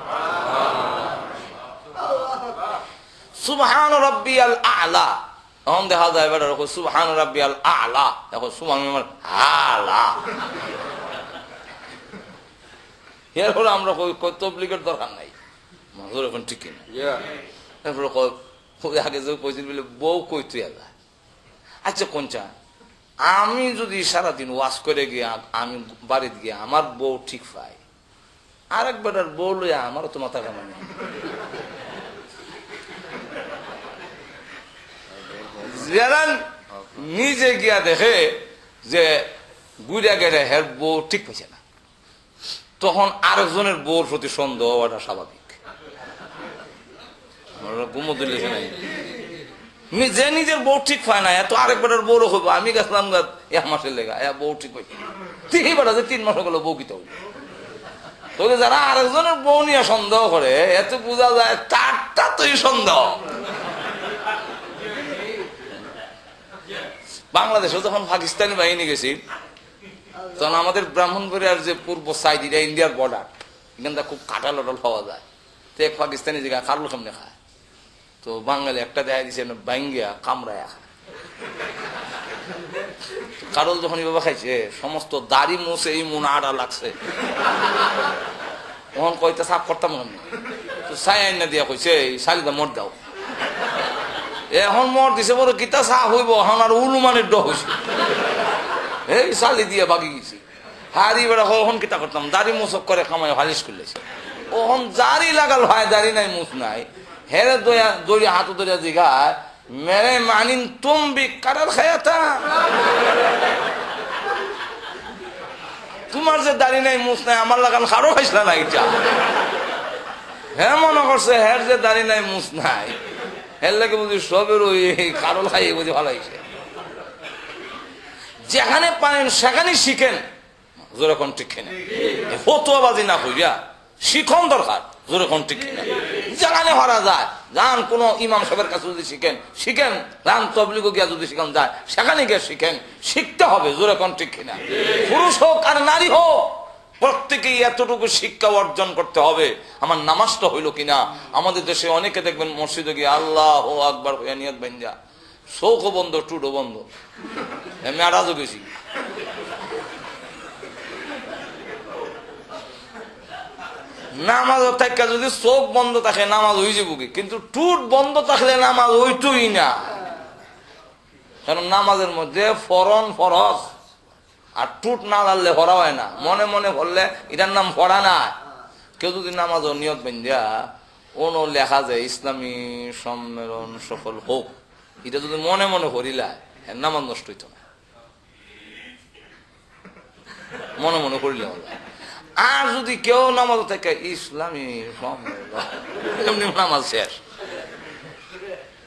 সুবহান রাব্বিয়াল আ'লা, এখন দেখা যায় এবার সুবহান রাব্বিয়াল আ'লা, এখন সুবহান আ'লা। এরপরে আমরা তবলিগের দরকার নাই, মাজুর এখন ঠিক না। এরপরে আগে যে কইছিল বলে বউ কই তুই যায়, আচ্ছা কোনটা আমি যদি সারাদিন ওয়াশ করে গিয়া আমি বাড়িতে গিয়া আমার বউ ঠিক পাই, আর একবার বউ লইয়া আমারও তো মাথা কামা নেই। যারা নিজে গিয়া দেখে যে গুড়িয়া গেলে হের বউ ঠিক পাইছে না, তখন আরেকজনের বউর প্রতি সন্দেহ হওয়াটা স্বাভাবিক। যে নিজের বউ ঠিক পায় না, এত আরেকবার বউরও হইব। আমি গেছিলাম 1 মাসের লেগা, বউ ঠিক হয়েছে 3 মাস গেল বউ কিতে হইব। তবে যারা আরেকজনের বউ নিয়ে সন্দেহ করে, এত বোঝা যায় তারটা তুই সন্দেহ। বাংলাদেশে যখন পাকিস্তানি বাহিনী গেছি, তখন আমাদের ব্রাহ্মণবাড়িয়ার যে পূর্ব সাইড, এটা ইন্ডিয়ার বর্ডার, এখানটা খুব কাঁঠাল টাল পাওয়া যায়। তো এক পাকিস্তানি জায়গা কারল সামনে খায়, তো বাঙালি একটা দেখা দিচ্ছে বাইঙ্গিয়া কামড়ায়া খায়। কারল যখন এভাবে খাইছে, সমস্ত দাড়ি মুছে এই মোনাটা লাগছে, তখন কইতে সাফ করতাম না, তো সাই আইনা দিয়া কইছে শালিদা মর দাও। এখন মর দিছে বড় কিতা সাফ হইব, এখন আর উলুমানের ড হয়েছে, এই শালি দিয়ে বাগি গেছি। হারি বেড়া হন কিতা করতাম, দাড়ি মুসক করে কামাই হালিশ করলেছে। ওহন জারি লাগাল ভাই, দাড়ি নাই মুছ নাই, হেরে দড়ি হাত দড়িয়া জিগায় মেরে মানিন তুম বি কারার খায়াতা, তোমার যে দাড়ি নাই মুছ নাই আমার লাগান খারো খাইছিলা না। এটা হ্যাঁ মনে করছে হের যে দাড়ি নাই মুছ নাই, এর লাগে বুঝি সবের ওই কারল খাইয়ে বুঝি ভালো হয়েছে। যেখানে পারেন সেখানে শিখেন, যেরকম ঠিক কিনা ফতুয়াবাজি না কইরা শিখন দরকার, যেরকম ঠিক কিনা যেখানে হরা যায় যান, কোন ইমাম সাহেবের কাছে যদি শিখেন শিখেন, রান তবলিগ গিয়া যদি শিখান যায় সেখানে গিয়ে শিখেন, শিখতে হবে, যেরকম ঠিক কিনা পুরুষ হোক আর নারী হোক প্রত্যেকেই এতটুকু শিক্ষা অর্জন করতে হবে। আমার নামাজটা হইল কিনা, আমাদের দেশে অনেকে দেখবেন মসজিদে গিয়ে আল্লাহ আকবার হইয়া নিয়ত বাইন্দা চোখও বন্ধ টুটও বন্ধ, মেয়ারাজও গেছি। নামাজ থাকা যদি চোখ বন্ধ থাকে নামাজ হয়ে যাবো কি, কিন্তু টুট বন্ধ থাকলে নামাজ ওইটুই না। কারণ নামাজের মধ্যে ফরন ফরজ, আর টুট না জানলে পড়া হয় না। মনে মনে পড়লে এটার নাম পড়া না। কেউ যদি নামাজ ও নিয়ত বান্ধা অন্য লেখা যায় ইসলামী সম্মেলন সফল হোক, এটা যদি মনে মনে করিলায় নামাজ নষ্ট হইত না, মনে মনে করিলে হল। আর যদি কেউ নামাজ থাকে ইসলামী সম্মেলন, নামাজ শেষ।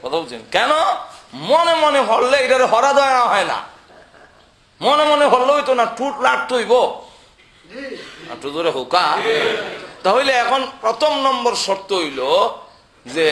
কথা বলছেন কেন? মনে মনে হরলে এটার হরা দেওয়া হয় না, মনে মনে হরলে হইতো না, টুট লাট হইব একটু জোরে হোকা। তাহলে এখন প্রথম নম্বর শর্ত হইল যে